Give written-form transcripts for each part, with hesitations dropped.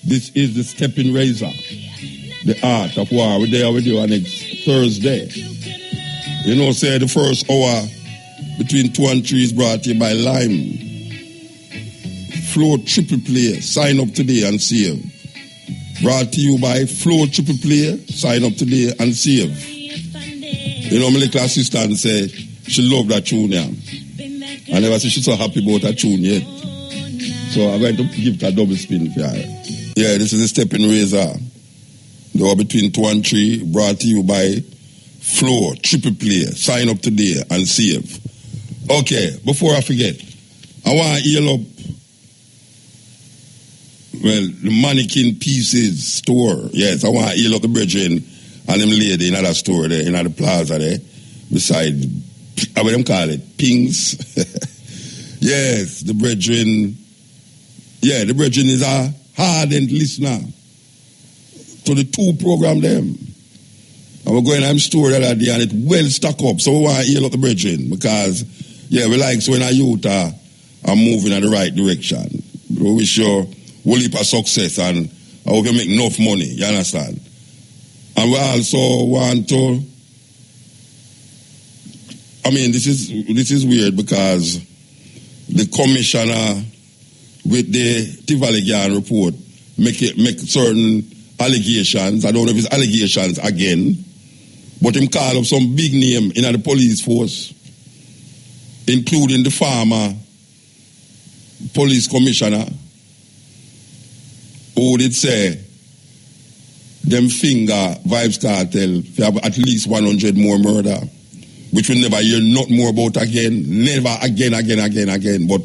This is the Stepping Razor, the art of war. We're there with you next Thursday. You know, say the first hour between 2 and 3 is brought to you by Lime. Flow Triple Play, sign up today and save. Brought to you by Flow Triple Play, sign up today and save. You know, my little assistant said she loved that tune, yeah. I never said she's so happy about that tune yet. So I'm going to give it a double spin for her. Yeah, this is the Stepping Razor. They were between 2 and 3, brought to you by Flow Triple Play, sign up today and save. Okay, before I forget, I want to heal up, well, the Mannequin Pieces store. Yes, I want to heal up the brethren and them lady in that store there, in the plaza there, beside, how do them call it, Pings. Yes, the brethren, yeah, the brethren is a hardened listener to the 2 program them. And we're going to the store that day and it well stuck up, so we want to heal up the brethren because, yeah, we like so when our youth are moving in the right direction. We wish you a heap of success and I hope you make enough money, you understand? And we also want to, I mean, this is weird because the commissioner with the Tivoligan report make certain allegations. I don't know if it's allegations again, but him call up some big name in the police force, including the former police commissioner, who did say them finger Vibes Cartel for have at least 100 more murder, which we'll never hear not more about again, never again. But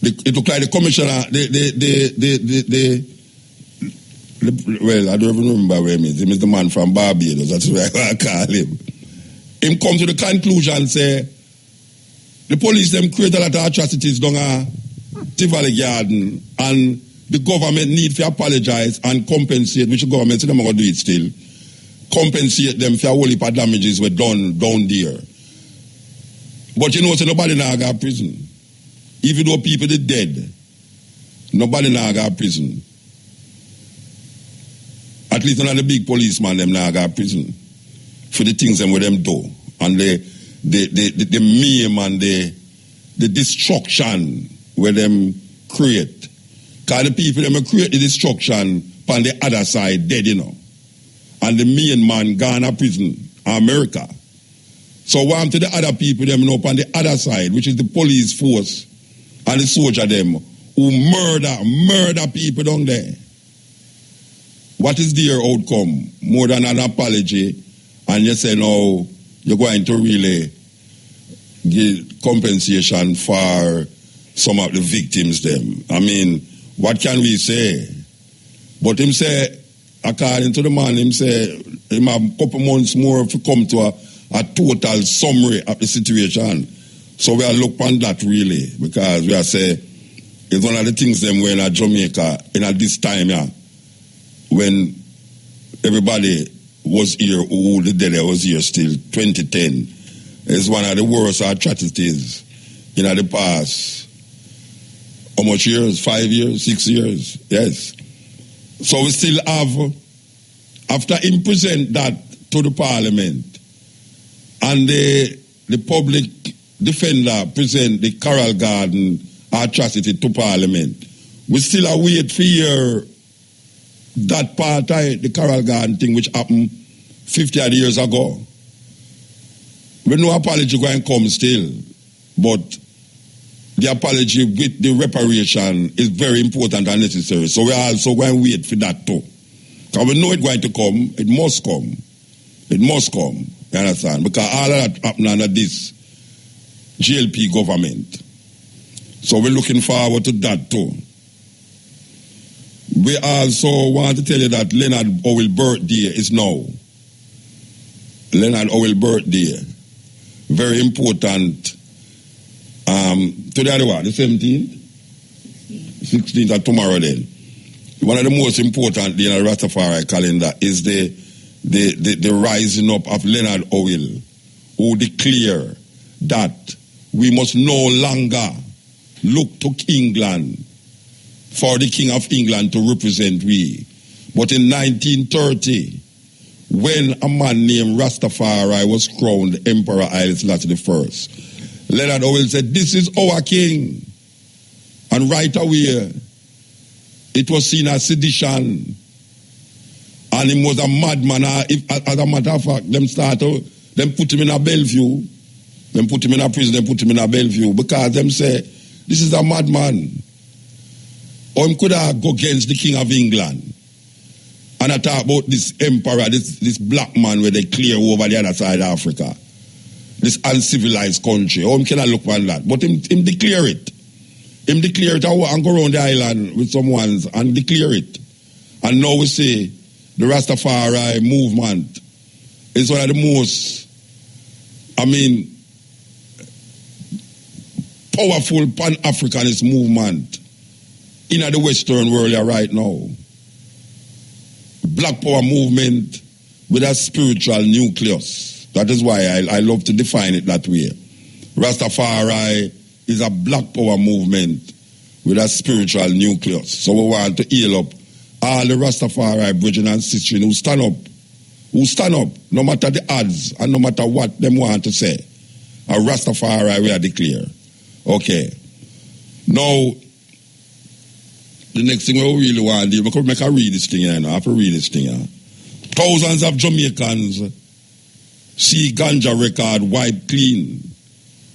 it looked like the commissioner, well, I don't even remember where he is. He is the man from Barbados, that's what I call him. Him come to the conclusion and say, the police them create a lot of atrocities down at Tivoli Garden and the government need to apologize and compensate, which the government, so they're going to do it still, compensate them for a whole heap of damages were done down there. But you know, so nobody now got prison. Even though people are dead, nobody now got prison. At least none of the big policemen them now got prison for the things them with them do. And the meme and the destruction where them create. Because the people them create the destruction on the other side dead, you know. And the main man gone to prison, America. So what to the other people them know on the other side, which is the police force and the soldier them who murder people down there. What is their outcome? More than an apology, and you say, no, you're going to really give compensation for some of the victims them. I mean, what can we say? But him say, according to the man, him say, him have a couple months more to come to a total summary of the situation. So we are look on that really, because we are say, it's one of the things them when at Jamaica, in this time, yeah, when everybody was here, who the dead was here still, 2010, is one of the worst atrocities in the past. How much years? 5 years? 6 years? Yes. So we still have, after him present that to the parliament, and the public defender present the Carroll Garden atrocity to parliament, we still await for hear that part of the Carroll Garden thing which happened 50 odd years ago. We no apology going to come still, but the apology with the reparation is very important and necessary. So we are also going to wait for that too. Because we know it's going to come, it must come. It must come, you understand? Because all of that happened under this GLP government. So we're looking forward to that too. We also want to tell you that Leonard Howell birthday is now. Leonard Howell birthday. Very important. To the other one, the 17th? 16th of tomorrow then. One of the most important in the Rastafari calendar is the rising up of Leonard Howell, who declare that we must no longer look to England for the King of England to represent we. But in 1930, when a man named Rastafari was crowned Emperor Haile Selassie I, Leonard Howell said, "This is our king." And right away, it was seen as sedition. And he was a madman. As a matter of fact, them put him in a Bellevue. Them put him in a prison, them put him in a Bellevue. Because them say, this is a madman. Or him could have go against the King of England. And I talk about this emperor, this black man where they clear over the other side of Africa. This uncivilized country. Or him cannot look on that. But him declare it. Him declare it and go around the island with some ones and declare it. And now we say the Rastafari movement is one of the most, powerful Pan-Africanist movement in the Western world right now. Black power movement with a spiritual nucleus. That is why I love to define it that way. Rastafari is a black power movement with a spiritual nucleus. So we want to heal up all the Rastafari brethren and sisters who stand up, no matter the odds and no matter what them want to say. A Rastafari we are declare. Okay. Now, the next thing we really want to do, because make a read this thing here, I have to read this thing here. Thousands of Jamaicans see ganja record wiped clean.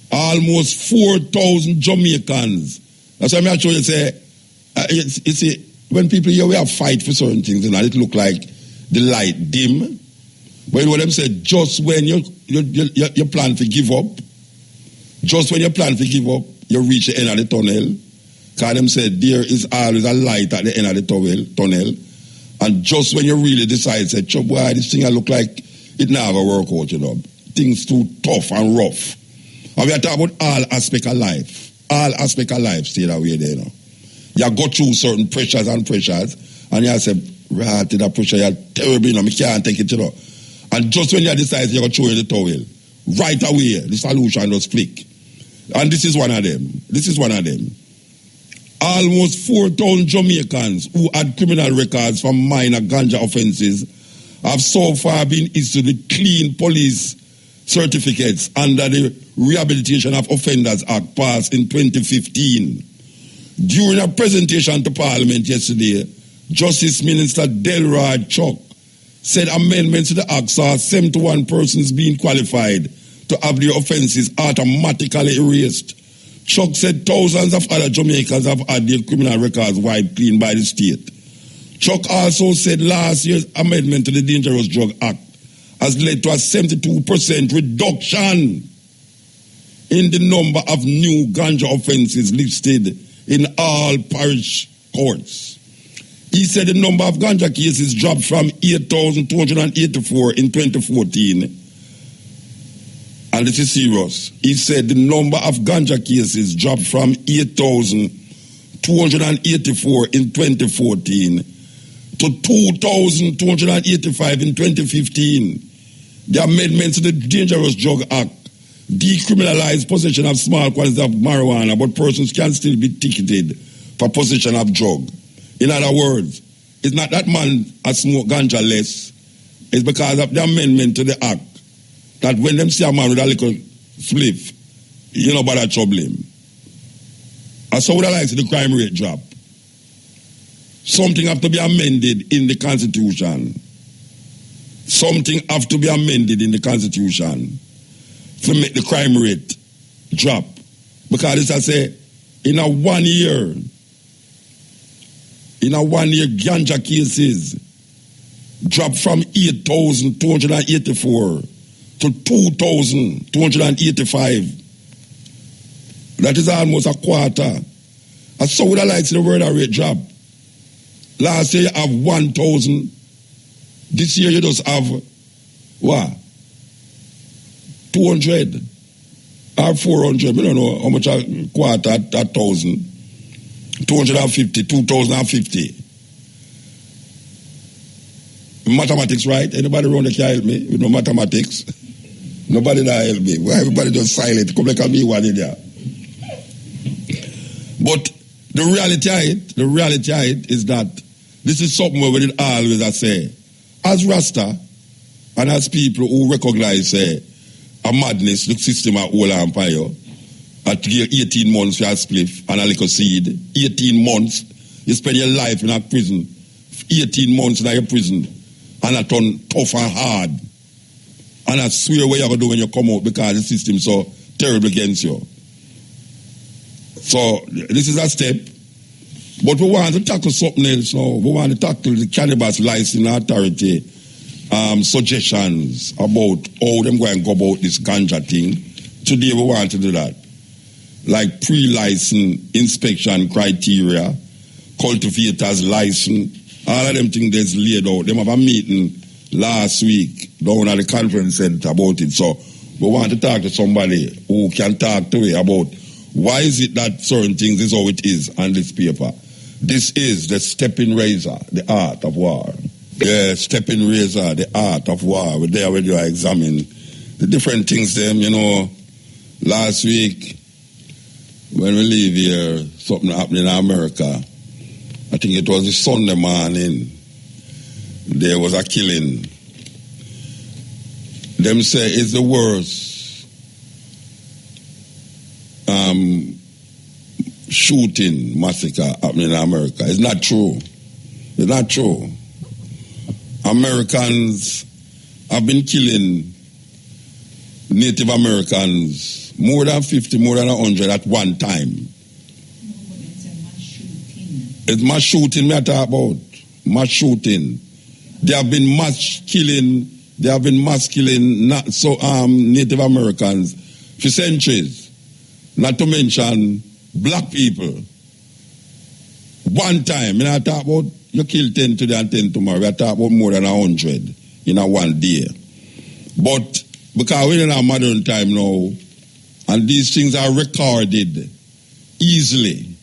Almost 4,000 Jamaicans. That's why I'm actually say, you see, when people here we have fight for certain things, and it look like the light dim. But what them say, just when you plan to give up, just when you plan to give up, you reach the end of the tunnel. Because them said there is always a light at the end of the tunnel. And just when you really decide, say, boy, this thing I look like it never work out, you know. Things too tough and rough. And we are talking about all aspects of life. All aspects of life stay that way there, you know. You go through certain pressures, and you say, right, that pressure, you're terrible, you know, I can't take it, you know. And just when you decide you're going to throw in the towel, right away, the solution just flick. And this is one of them. Almost 4,000 Jamaicans who had criminal records for minor ganja offenses have so far been issued with clean police certificates under the Rehabilitation of Offenders Act passed in 2015. During a presentation to Parliament yesterday, Justice Minister Delrod Chuck said amendments to the Act saw 71 persons being qualified to have their offences automatically erased. Chuck said thousands of other Jamaicans have had their criminal records wiped clean by the state. Chuck also said last year's amendment to the Dangerous Drug Act has led to a 72% reduction in the number of new ganja offences listed in all parish courts. He said the number of ganja cases dropped from 8,284 in 2014. And this is serious. He said the number of ganja cases dropped from 8,284 in 2014 to 2,285 in 2015. The amendments to the Dangerous Drug Act decriminalize possession of small quantities of marijuana, but persons can still be ticketed for possession of drug. In other words, it's not that man has smoked ganja less. It's because of the amendment to the act that when them see a man with a little spliff, you know about that trouble him. And so would I like to see the crime rate drop. Something have to be amended in the Constitution. Something have to be amended in the Constitution to make the crime rate drop. Because as I say, in a 1 year, ganja cases dropped from 8,284 to 2,285. That is almost a quarter. And so would I like to see the murder rate drop. Last year you have 1,000. This year you just have, what? 200 or 400. I don't know how much a quarter at 1,000. 250, 2,050. Mathematics, right? Anybody around there can help me with no mathematics? Nobody that help me. Why everybody just silent? Come like me one in there. But The reality of it is that this is something where we did always I say, as Rasta and as people who recognize a madness, the system of whole empire, at 18 months for a spliff and a little seed, 18 months, you spend your life in a prison, 18 months in a prison, and I turn tough and hard. And I swear what you're going to do when you come out because the system is so terrible against you. So this is a step. But we want to tackle something else now. We want to tackle the Cannabis Licensing Authority suggestions about how them going to go about this ganja thing. Today we want to do that. Like pre-license inspection criteria, cultivators license, all of them things that's laid out. Them have a meeting last week down at the conference center about it. So we want to talk to somebody who can talk to me about why is it that certain things is how it is on this paper. This is the stepping razor, the art of war. The stepping razor, the art of war. We're there when you examine the different things them, you know. Last week, when we leave here, something happened in America. I think it was a Sunday morning. There was a killing. Them say it's the worst shooting massacre happening in America. It's not true. It's not true. Americans have been killing Native Americans more than 50, more than 100 at one time. It's mass shooting me talk about. Mass shooting. They have been mass killing Native Americans for centuries. Not to mention black people. One time, I talk about you kill 10 today and 10 tomorrow. We talk about more than 100 in a one day. But because we're in a modern time now, and these things are recorded easily,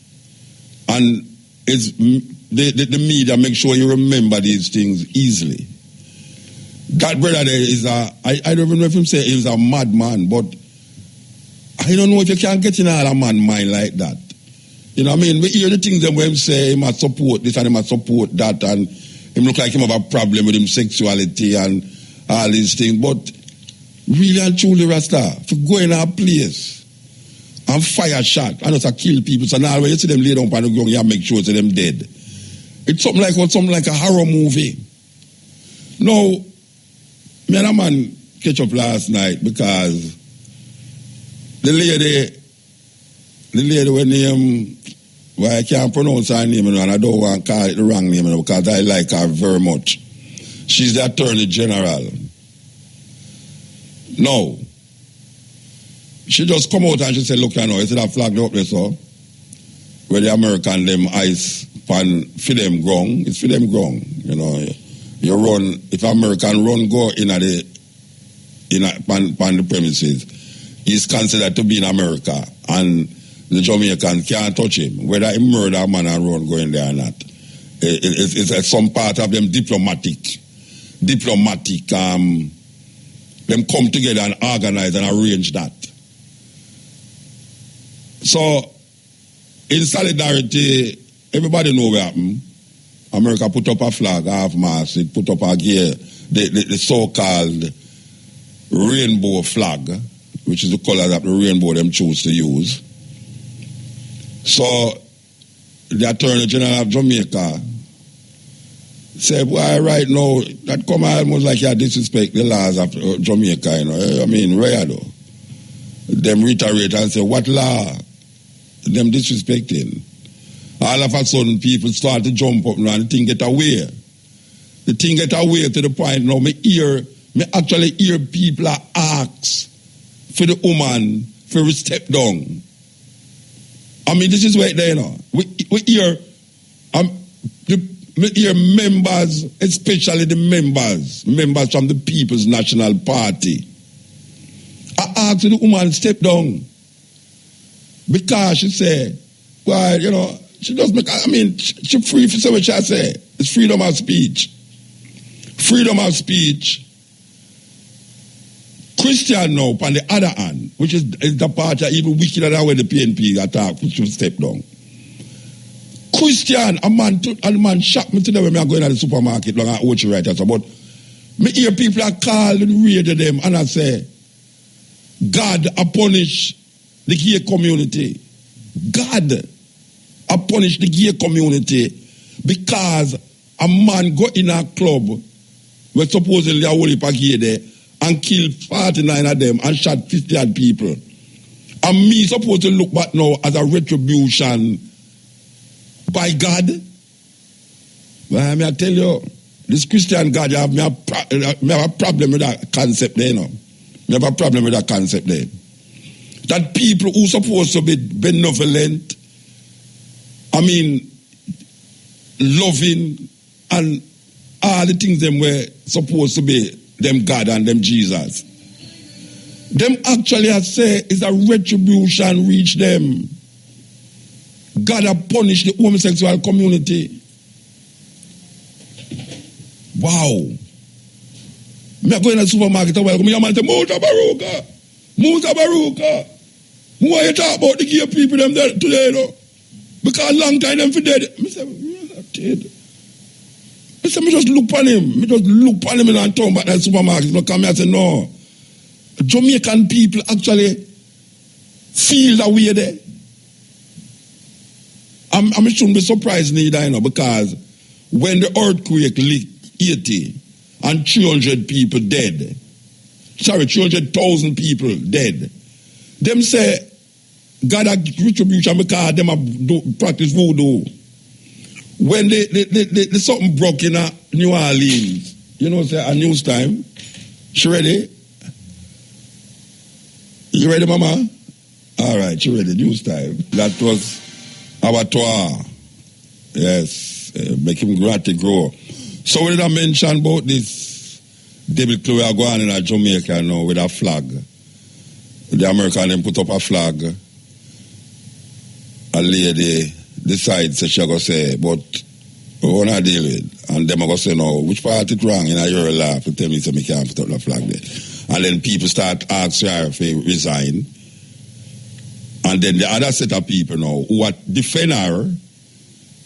and it's the media make sure you remember these things easily. That brother there is I don't even know if him say he was a madman, but I don't know if you can get in a man mind like that. You know what I mean? We hear the things that when him say he must support this and he must support that, and him look like him have a problem with him sexuality and all these things. But really and truly, Rasta, if you go in a place and fire shot and just kill people, so now when you see them lay down on the ground, you make sure that them dead. It's something like a horror movie. Now, me and a man catch up last night because the lady when name, well, I can't pronounce her name and I don't want to call it the wrong name because I like her very much. She's the Attorney General. No. She just come out and she said, look, you know, you see that flag up there, so where the American them ice pan for them ground, it's for them ground. You know, you run, if American run go in the premises, he's considered to be in America, and the Jamaican can't touch him, whether he murder a man and run going there or not. It's some part of them diplomatic, them come together and organize and arrange that. So, in solidarity, everybody know what happened. America put up a flag, half-mast, it put up a gear, the so-called rainbow flag, which is the color that the rainbow them choose to use. So, the Attorney General of Jamaica said, well, right now, that come almost like you disrespect the laws of Jamaica, you know. I mean, rare though. Them reiterate and say, what law? Them disrespecting. All of a sudden, people start to jump up and the thing get away. The thing get away to the point now, me actually hear people ask for the woman for step down. I mean, this is right there, you know. We hear members, especially the members from the People's National Party, I ask the woman step down because she say, well, you know, she does make, I mean, she free to say what she say. It's freedom of speech. Freedom of speech. Christian now, on the other hand, which is the part that even wickeder than when the PNP attack, which will step down. Christian, a man shocked me today when I go in the supermarket long at Ochi right after. But me hear people are called and read to them and I say, God a punish the gay community. God a punish the gay community because a man go in a club where supposedly a whole heap of gay there and kill 49 of them and shot 50 odd people. And me supposed to look back now as a retribution by God. Well, I tell you, this Christian God, I have a problem with that concept there, you know. I have a problem with that concept there. That people who supposed to be benevolent, I mean, loving, and all the things them were supposed to be them God and them Jesus. Them actually, I say, is a retribution reach them. God have punished the homosexual community. Wow. Me go in the supermarket and welcome me, a man say, Mutabaruka. Mutabaruka. Who are you talking about the gay people them there today, though? Because long time them for dead. Me say, dead. I say, me just look on him. Me just look on him and turn back to the supermarket. Me come here and say, no. Jamaican people actually feel that way there. I shouldn't be surprised neither, you know, because when the earthquake licked 80 and 300 people dead, 300,000 people dead, them say God a retribution because them have practice voodoo. When the something broke in New Orleans, you know, say a news time. She ready? You ready, Mama? All right, she ready. News time. That was our tour. Yes, make him glad to grow. So what did I mention about this David Chloe are going in Jamaica now with a flag? The American them put up a flag. A lady decides that she going to say, but we want to deal with. And them are going to say, no, which part is wrong? And you're laugh to tell me so me can't put up the flag there. And then people start asking her if he resign. And then the other set of people now who are defend her,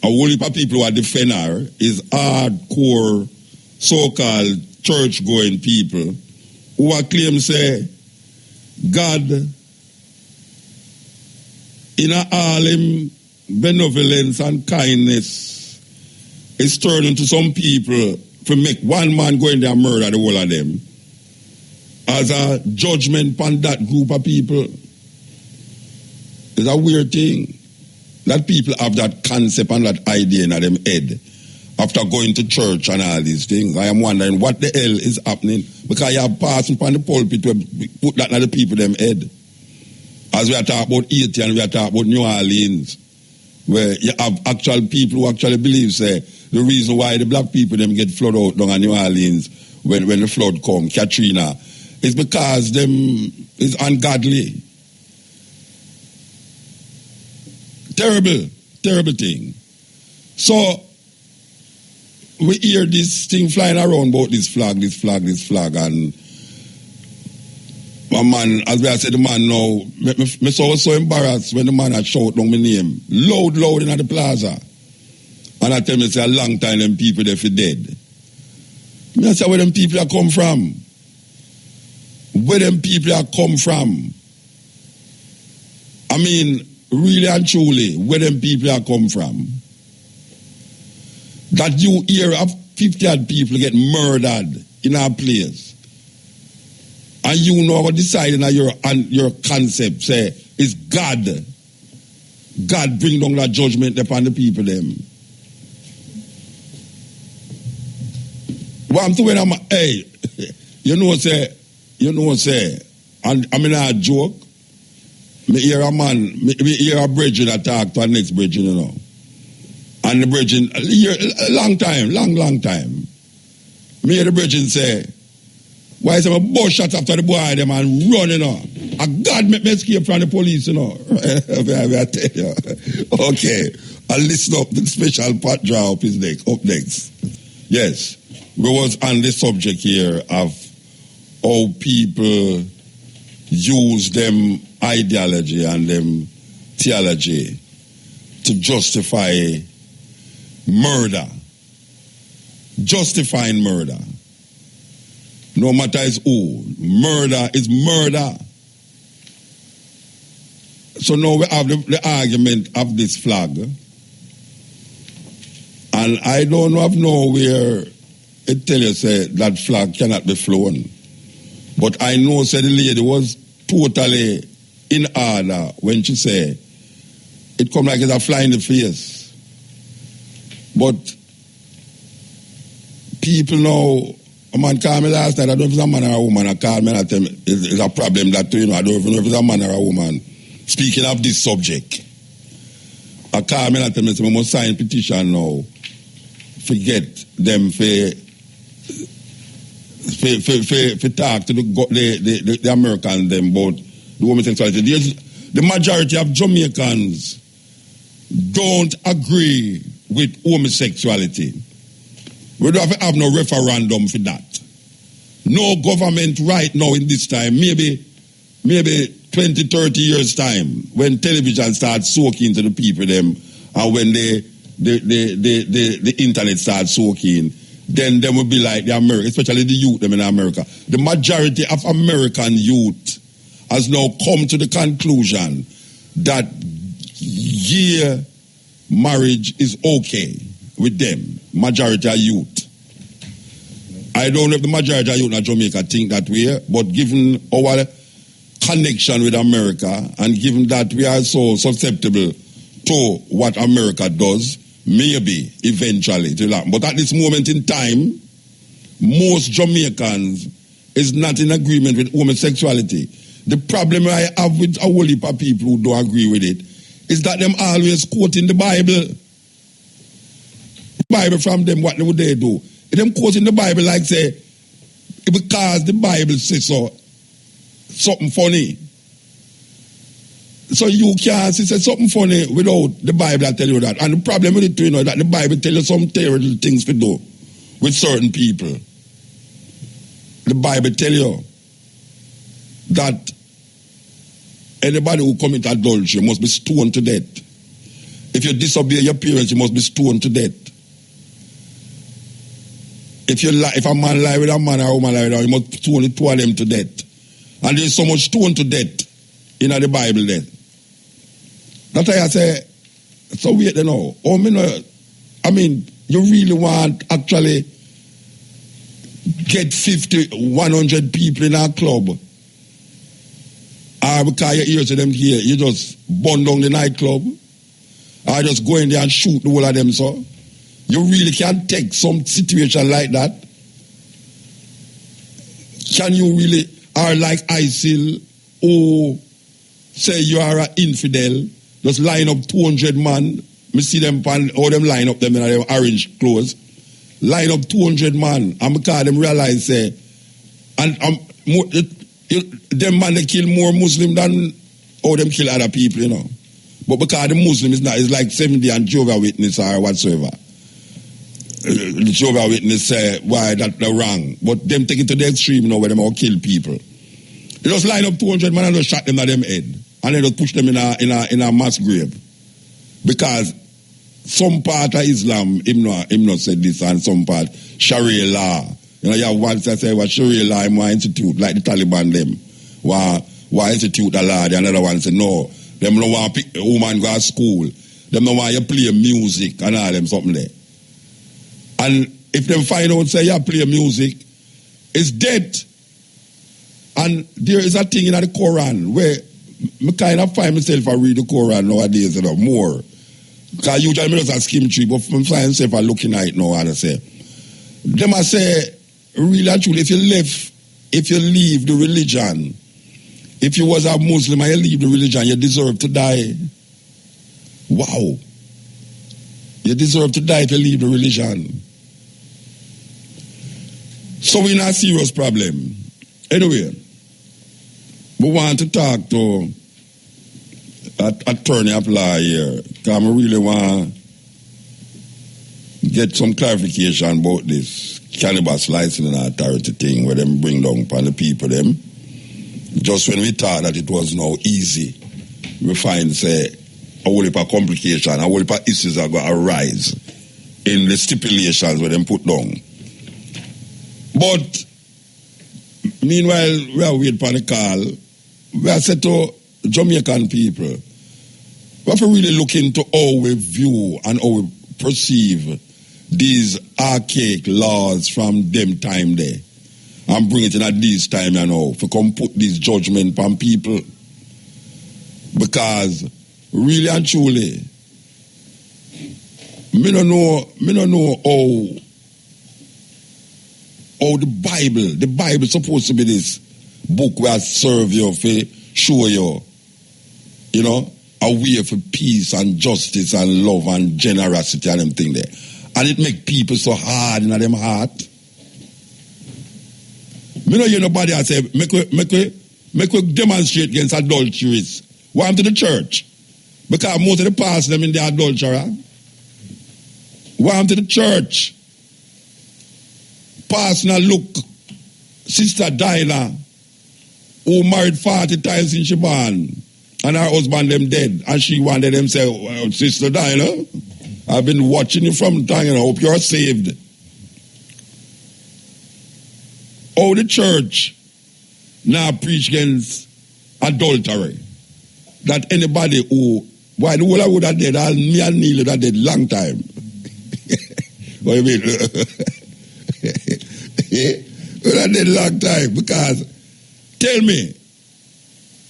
a whole heap of people who are defend her is hardcore so-called church-going people who are claim say God in all him benevolence and kindness is turning to some people to make one man go in there and murder the whole of them as a judgment upon that group of people. It's a weird thing that people have that concept and that idea in them head after going to church and all these things. I am wondering what the hell is happening because you have passing upon the pulpit to put that in the people them head. As we are talking about Haiti and we are talking about New Orleans, where you have actual people who actually believe, say, the reason why the black people them get flooded out down in New Orleans when the flood come, Katrina, is because them is ungodly. Terrible thing. So we hear this thing flying around about this flag, and my man, as I said, the man now, me so embarrassed when the man had shout down my name, loud in the plaza. And I tell me, say, a long time them people there for dead. I say, where them people are come from? Where them people are come from? I mean, really and truly, where them people are come from? That you hear of 50 odd people get murdered in our place. And you know what deciding that your concept say is God. God bring down that judgment upon the people them. What I'm doing, hey, you know say, and I mean a joke. Me hear a man, me hear a bridge that talk to the next bridge, you know. And the bridge, a long time. Me hear the bridge say, why is a bush shot after the boy them and run, you know. And God make me escape from the police, you know. I tell you. Okay. I'll listen up the special part draw up next. Yes. We was on the subject here of how people use them ideology and them theology to justify murder, justifying murder. No matter is who, murder is murder. So now we have the argument of this flag. And I don't know where it tell you say that flag cannot be flown. But I know say the lady was totally in order when she said it come like it's a fly in the face. But people now, a man called me last night, I don't know if it's a man or a woman, I called me and I tell me it's a problem that, you know, I don't even know if it's a man or a woman. Speaking of this subject, I called me and I tell me, we must sign petition now. Forget them for talk to the Americans them about the homosexuality. The majority of Jamaicans don't agree with homosexuality. We don't have no referendum for that. No government right now in this time, maybe 20, 30 years time, when television starts soaking to the people them, and when the internet starts soaking, then they will be like the American, especially the youth them in America. The majority of American youth has now come to the conclusion that gay marriage is okay with them. Majority of youth. I don't know if the majority of youth in Jamaica think that way, but given our connection with America and given that we are so susceptible to what America does, maybe eventually it will happen. But at this moment in time, most Jamaicans is not in agreement with homosexuality. The problem I have with a whole heap of people who don't agree with it is that them always quoting the Bible. The Bible from them, what would they do? If them quoting the Bible like say, because the Bible says so, something funny. So you can't say something funny without the Bible I tell you that. And the problem with it too, you know, that the Bible tell you some terrible things to do with certain people. The Bible tell you that anybody who commit adultery must be stoned to death. If you disobey your parents, you must be stoned to death. If a man lie with a man or a woman lie with a woman, you must stone the two of them to death. And there is so much stone to death in the Bible there. That's why I say, so wait you know. I mean, you really want actually get 50, 100 people in a club. Or because you hear to them here, you just burn down the nightclub. Or just go in there and shoot the whole of them, so. You really can take some situation like that? Can you really, or like ISIL, or say you are an infidel, just line up 200 man, me see them, how them line up them in their orange clothes, line up 200 man, and because them realize, say, them man they kill more Muslim than how them kill other people, you know. But because the Muslim is not, it's like 70 and Jehovah's Witness or whatsoever. The Jehovah's Witness say why that they're wrong, but them take it to the extreme, you know, where them all kill people. They just line up 200 men and just shot them at them head, and then just push them in a mass grave, because some part of Islam, him not said this, and some part Sharia law. You know, you have one that say what Sharia law in one institute, like the Taliban them, why institute the law. The another one say no, them don't want to pick a woman go to school, them don't want you play music and all them something there. And if them find out, say, you play music, it's dead. And there is a thing in the Quran where I kind of find myself I read the Quran nowadays, you know, more. Because usually I just skim through, but I find myself I looking at it now, and I say, them I say, really and truly, if you leave the religion, if you was a Muslim and you leave the religion, you deserve to die. Wow. You deserve to die if you leave the religion. So we're in a serious problem. Anyway, we want to talk to an attorney of law here, because I really want to get some clarification about this cannabis licensing authority thing where them bring down upon the people them. Just when we thought that it was now easy, we find say a whole heap of complication, a whole heap of issues are going to arise in the stipulations where them put down. But meanwhile, we are waiting for the call. We are said to Jamaican people, we have to really look into how we view and how we perceive these archaic laws from them time there and bring it in at this time and now to come put this judgment on people. Because really and truly, me don't know how the Bible supposed to be this book where I serve you, for show you, you know, a way for peace and justice and love and generosity and them thing there. And it make people so hard in them heart. Me don't hear nobody I say, make we demonstrate against adulteries. Why am to the church? Because most of the pastors them in the adulterer. Why am to the church? Pastor look, Sister Dinah, who married 40 times in Shaban, and her husband them dead, and she wanted them say, well, Sister Dinah, I've been watching you from time, and I hope you're saved. Oh, the church now preach against adultery. That anybody who, why the whole I would have dead, all me and Neil would have dead long time. What do you mean? Would have dead long time, because tell me,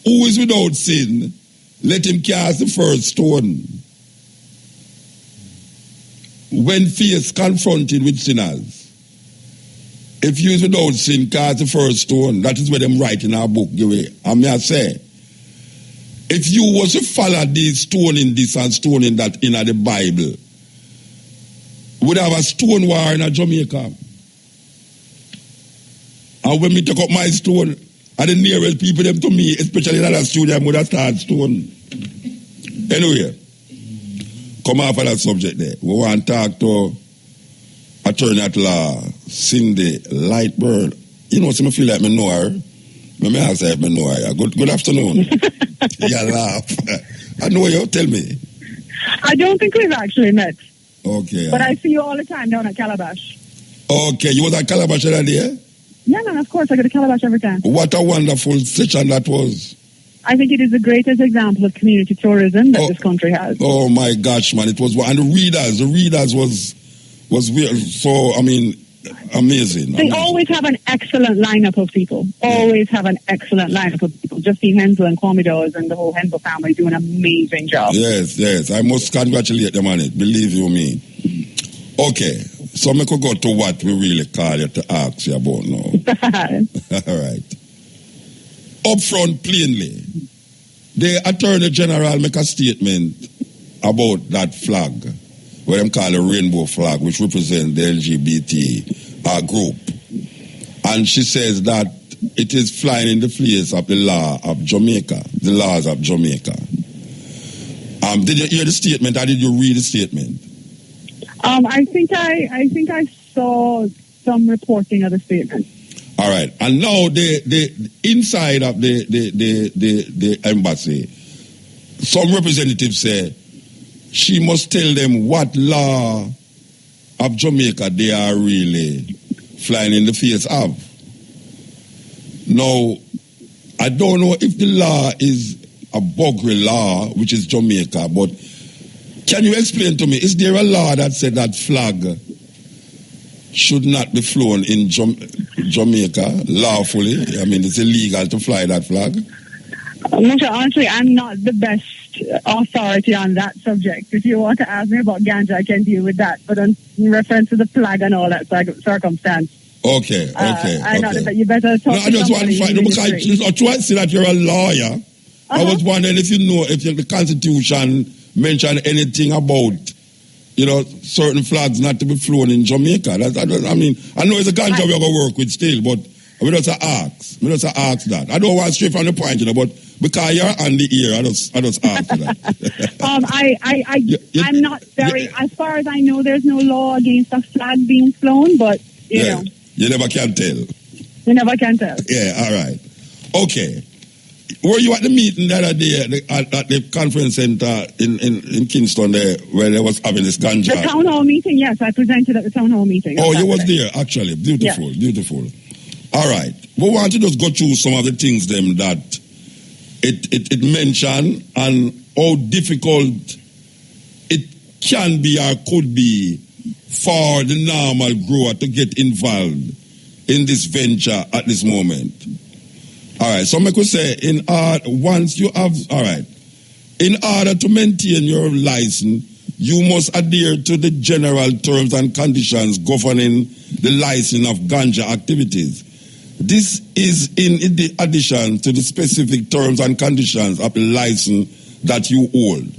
who is without sin, let him cast the first stone. When faced confronted with sinners, if you is without sin, cast the first stone. That is what them write in our book. And may I say, if you was to follow this stone in this and stone in that in the Bible, would have a stone war in Jamaica. And when me take up my stone, and the nearest people them to me, especially in that studio, I would have started stone. Anyway, come off of that subject there. We want to talk to attorney at law, Cindy Lightbird. You know, so I feel like I know her. Let me ask her if I know her. Good afternoon. You laugh. I know you. Tell me. I don't think we've actually met. Okay. But I see you all the time down at Calabash. Okay. You was at Calabash that day? Yeah, man, of course. I go to Calabash every time. What a wonderful session that was. I think it is the greatest example of community tourism that this country has. Oh, my gosh, man. It was, and the readers was weird. So, I mean, amazing. They always have an excellent lineup of people. Always have an excellent lineup of people. Justine Hensel and Kwame Dawes and the whole Hensel family do an amazing job. Yes. I must congratulate them on it. Believe you me. Okay. So I could go to what we really call you to ask you about now. All right. Up front, plainly, the Attorney General make a statement about that flag, what them call a rainbow flag, which represents the LGBT group. And she says that it is flying in the face of the law of Jamaica, the laws of Jamaica. Did you hear the statement or did you read the statement? I think I saw some reporting of the statement. All right, and now the inside of the embassy, some representatives say she must tell them what law of Jamaica they are really flying in the face of. Now, I don't know if the law is a buggery law, which is Jamaica, but can you explain to me, is there a law that said that flag should not be flown in Jamaica lawfully? I mean, it's illegal to fly that flag? Honestly, I'm not the best authority on that subject. If you want to ask me about ganja, I can deal with that. But in reference to the flag and all that circumstance, okay. I know that you better talk to I just want to find out, because I try to see that you're a lawyer. I was wondering if you know if the Constitution mention anything about, you know, certain flags not to be flown in Jamaica. I mean, I know it's a ganja we're going to work with still, but we just ask. We just ask that. I don't want straight from the point, you know, but because you're on the ear, I just ask that. I'm not very, as far as I know, there's no law against a flag being flown, but, you know. You never can tell. You never can tell. Yeah, all right. Okay. Were you at the meeting the other day at the conference center in Kingston there, where they was having this ganja? The town hall meeting, yes. I presented at the town hall meeting. Oh, you was there, actually. Beautiful, beautiful. All right. We want to just go through some of the things them that it mentioned and how difficult it can be or could be for the normal grower to get involved in this venture at this moment. All right, so I could say, once you have, all right, in order to maintain your license, you must adhere to the general terms and conditions governing the license of ganja activities. This is in the addition to the specific terms and conditions of the license that you hold.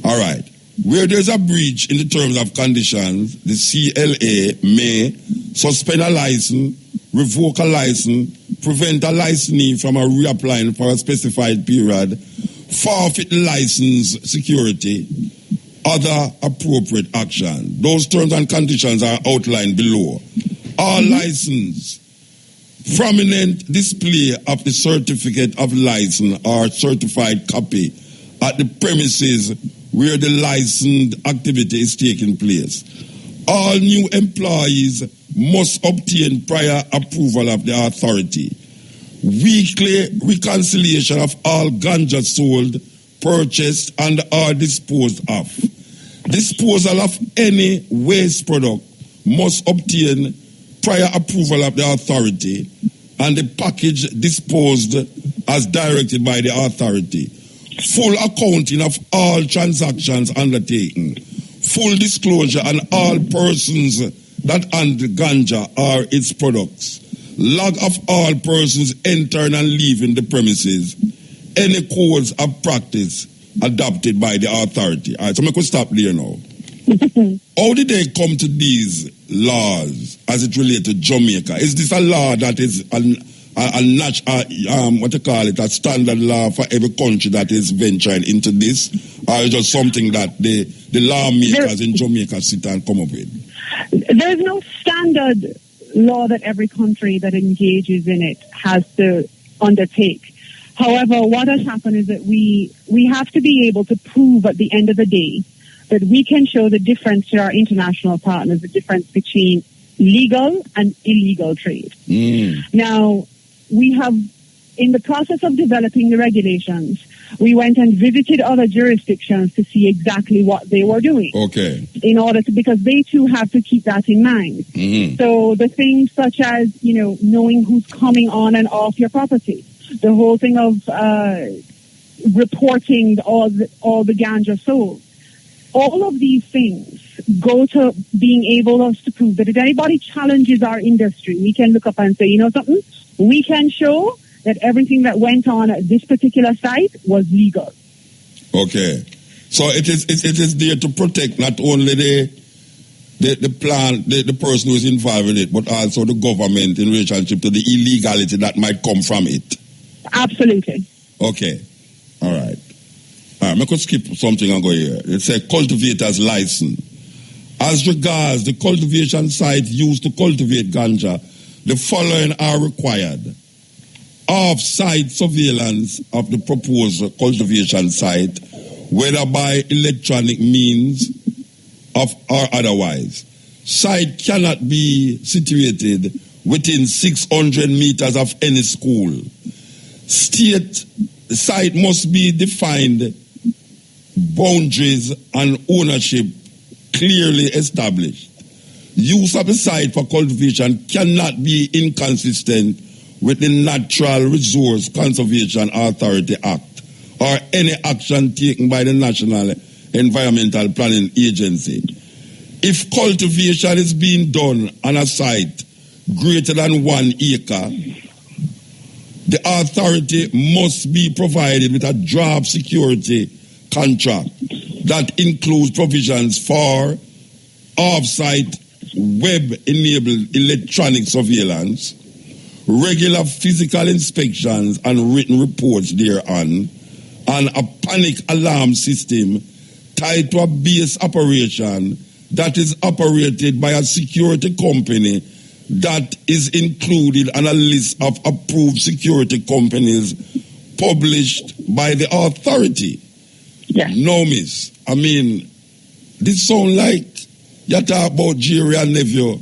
All right. Where there's a breach in the terms of conditions, the CLA may suspend a license, revoke a license, prevent a licensee from reapplying for a specified period, forfeit the license security, other appropriate action. Those terms and conditions are outlined below. All license, prominent display of the certificate of license or certified copy at the premises where the licensed activity is taking place. All new employees must obtain prior approval of the authority. Weekly reconciliation of all ganja sold, purchased, and or disposed of. Disposal of any waste product must obtain prior approval of the authority, and the package disposed as directed by the authority. Full accounting of all transactions undertaken. Full disclosure on all persons that handle ganja or its products. Log of all persons entering and leaving the premises. Any codes of practice adopted by the authority. All right, so I could stop there now. How did they come to these laws as it relates to Jamaica? Is this a law that is a standard law for every country that is venturing into this, or is just something that the lawmakers in Jamaica sit and come up with? There's no standard law that every country that engages in it has to undertake. However, what has happened is that we have to be able to prove at the end of the day that we can show the difference to our international partners, the difference between legal and illegal trade. Now, we have, in the process of developing the regulations, we went and visited other jurisdictions to see exactly what they were doing. Okay. Because they too have to keep that in mind. So the things such as, knowing who's coming on and off your property, the whole thing of reporting all the ganja sold, all of these things go to being able to prove that if anybody challenges our industry, we can look up and say, you know something? We can show that everything that went on at this particular site was legal. Okay. So it is there to protect not only the person who is involved in it, but also the government in relationship to the illegality that might come from it. Absolutely. Okay. All right. I could skip something and go here. It says cultivator's license. As regards the cultivation site used to cultivate ganja, the following are required. Off-site surveillance of the proposed cultivation site, whether by electronic means or otherwise. Site cannot be situated within 600 meters of any school. Site must be defined, boundaries and ownership clearly established. Use of the site for cultivation cannot be inconsistent with the Natural Resource Conservation Authority Act or any action taken by the National Environmental Planning Agency. If cultivation is being done on a site greater than 1 acre, the authority must be provided with a job security contract that includes provisions for off-site web-enabled electronic surveillance, regular physical inspections and written reports thereon, and a panic alarm system tied to a base operation that is operated by a security company that is included on a list of approved security companies published by the authority. Yes. No, miss. I mean, this sound like you talk about Jerry and nephew,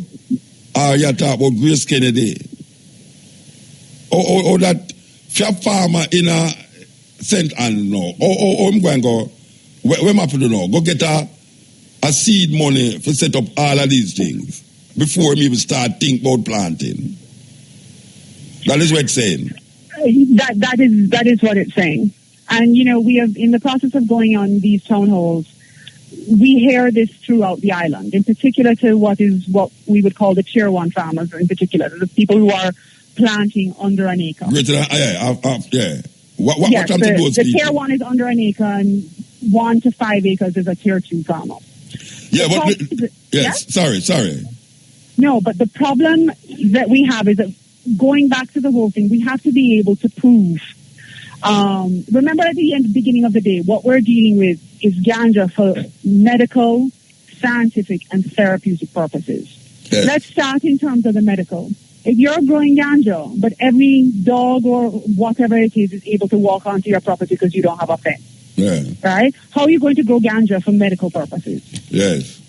or you talk about Grace Kennedy, or that fair farmer in a St. Anne, no. Or I'm going to go, where am I to do now? Go get a seed money to set up all of these things before we even start think about planting. That is what it's saying. That is what it's saying. And, you know, we have, in the process of going on these town halls, we hear this throughout the island, in particular to what we would call the Tier 1 farmers, in particular, the people who are planting under an acre. Yeah. What yes, happened to those the people? Tier 1 is under an acre, and 1 to 5 acres is a Tier 2 farmer. Yeah, yes, sorry. No, but the problem that we have is that going back to the whole thing, we have to be able to prove. Remember at the beginning of the day, what we're dealing with is ganja for medical, scientific, and therapeutic purposes. Yes. Let's start in terms of the medical. If you're growing ganja, but every dog or whatever it is able to walk onto your property because you don't have a fence, right? How are you going to grow ganja for medical purposes? Yes.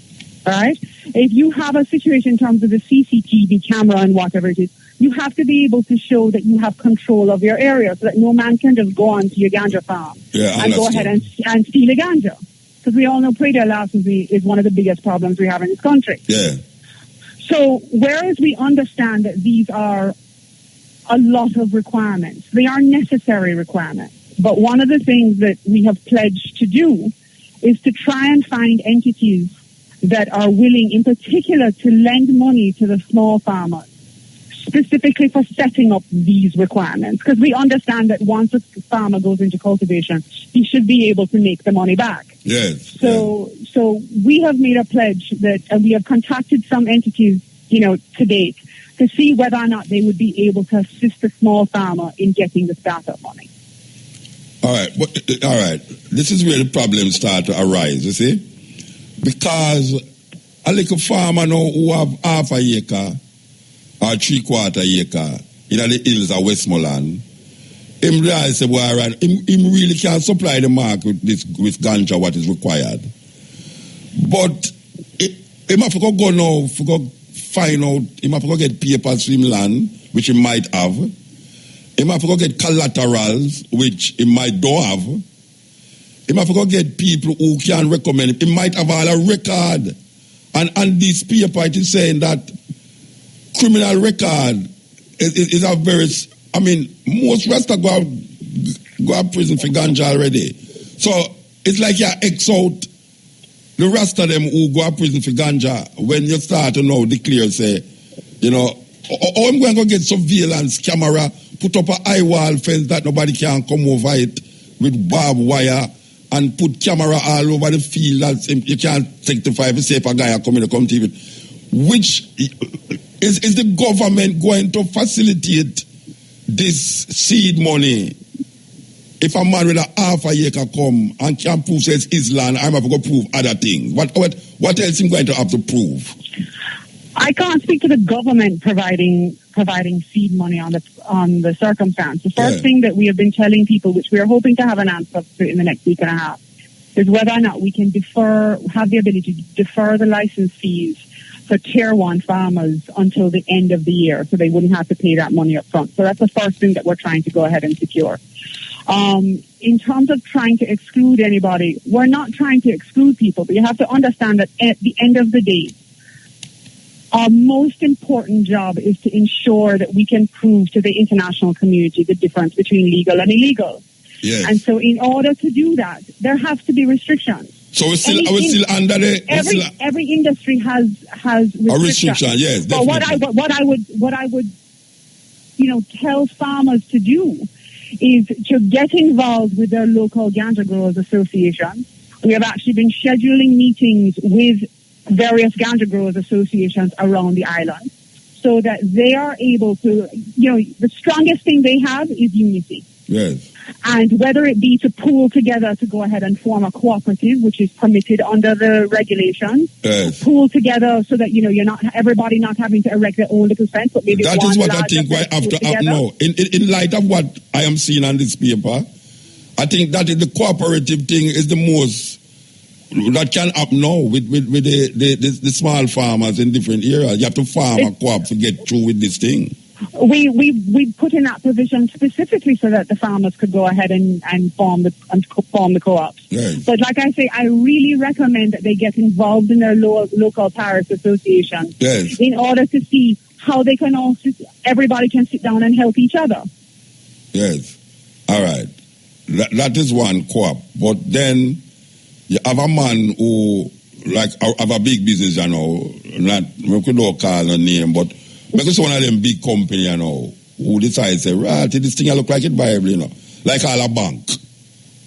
Right? If you have a situation in terms of the CCTV camera and whatever it is, you have to be able to show that you have control of your area so that no man can just go onto your ganja farm and go ahead and steal a ganja. Because we all know predator licensing is one of the biggest problems we have in this country. Yeah. So whereas we understand that these are a lot of requirements, they are necessary requirements. But one of the things that we have pledged to do is to try and find entities that are willing, in particular, to lend money to the small farmers, specifically for setting up these requirements. Because we understand that once a farmer goes into cultivation, he should be able to make the money back. Yes. So we have made a pledge that we have contacted some entities, you know, to date to see whether or not they would be able to assist the small farmer in getting the startup money. All right. This is where the problems start to arise, you see? Because a little farmer now who have half a acre or 3/4 acre in the hills of Westmoreland, him realize him really can't supply the market with ganja what is required. But him have to go now, find out, him have to get papers from land, which he might have. Him have to get collaterals, which he might don't have. He might have to get people who can recommend him. He might have all a record. And this paper it is saying that criminal record is a very, I mean, most Rasta go to prison for ganja already. So it's like you X out the Rasta them who go to prison for ganja when you start to now declare, say, you know, I'm going to get surveillance camera, put up a high wall fence that nobody can come over it with barbed wire, and put camera all over the field that you can't sanctify if a guy come to TV. Which is the government going to facilitate this seed money? If a man with a half a acre come and can prove says his land, I'm going to prove other things. What else am going to have to prove? I can't speak to the government providing seed money on the circumstance. The first thing that we have been telling people, which we are hoping to have an answer to in the next week and a half, is whether or not we can have the ability to defer the license fees for Tier 1 farmers until the end of the year, so they wouldn't have to pay that money up front. So that's the first thing that we're trying to go ahead and secure. In terms of trying to exclude anybody, we're not trying to exclude people, but you have to understand that at the end of the day, our most important job is to ensure that we can prove to the international community the difference between legal and illegal. Yes. And so in order to do that, there have to be restrictions. So we're still under the... Every industry has restrictions. A restriction, yes, definitely. But what I would tell farmers to do is to get involved with their local ganja growers association. We have actually been scheduling meetings with various ganja growers associations around the island so that they are able to, the strongest thing they have is unity. Yes. And whether it be to pool together to go ahead and form a cooperative, which is permitted under the regulations, pool together so that, you're not everybody not having to erect their own little fence, but maybe that is what I think we have to happen now. In light of what I am seeing on this paper, I think that the cooperative thing is the most that can happen now with the small farmers in different areas. You have to farm a co-op to get through with this thing. We put in that provision specifically so that the farmers could go ahead and form the co-ops. Yes. But like I say, I really recommend that they get involved in their local parish association in order to see how they can everybody can sit down and help each other. Yes. All right. That is one co-op. But then you have a man who have a big business, we could not call a name, but because one of them big company, who decides, say, right, this thing I look like it viable, like all a bank.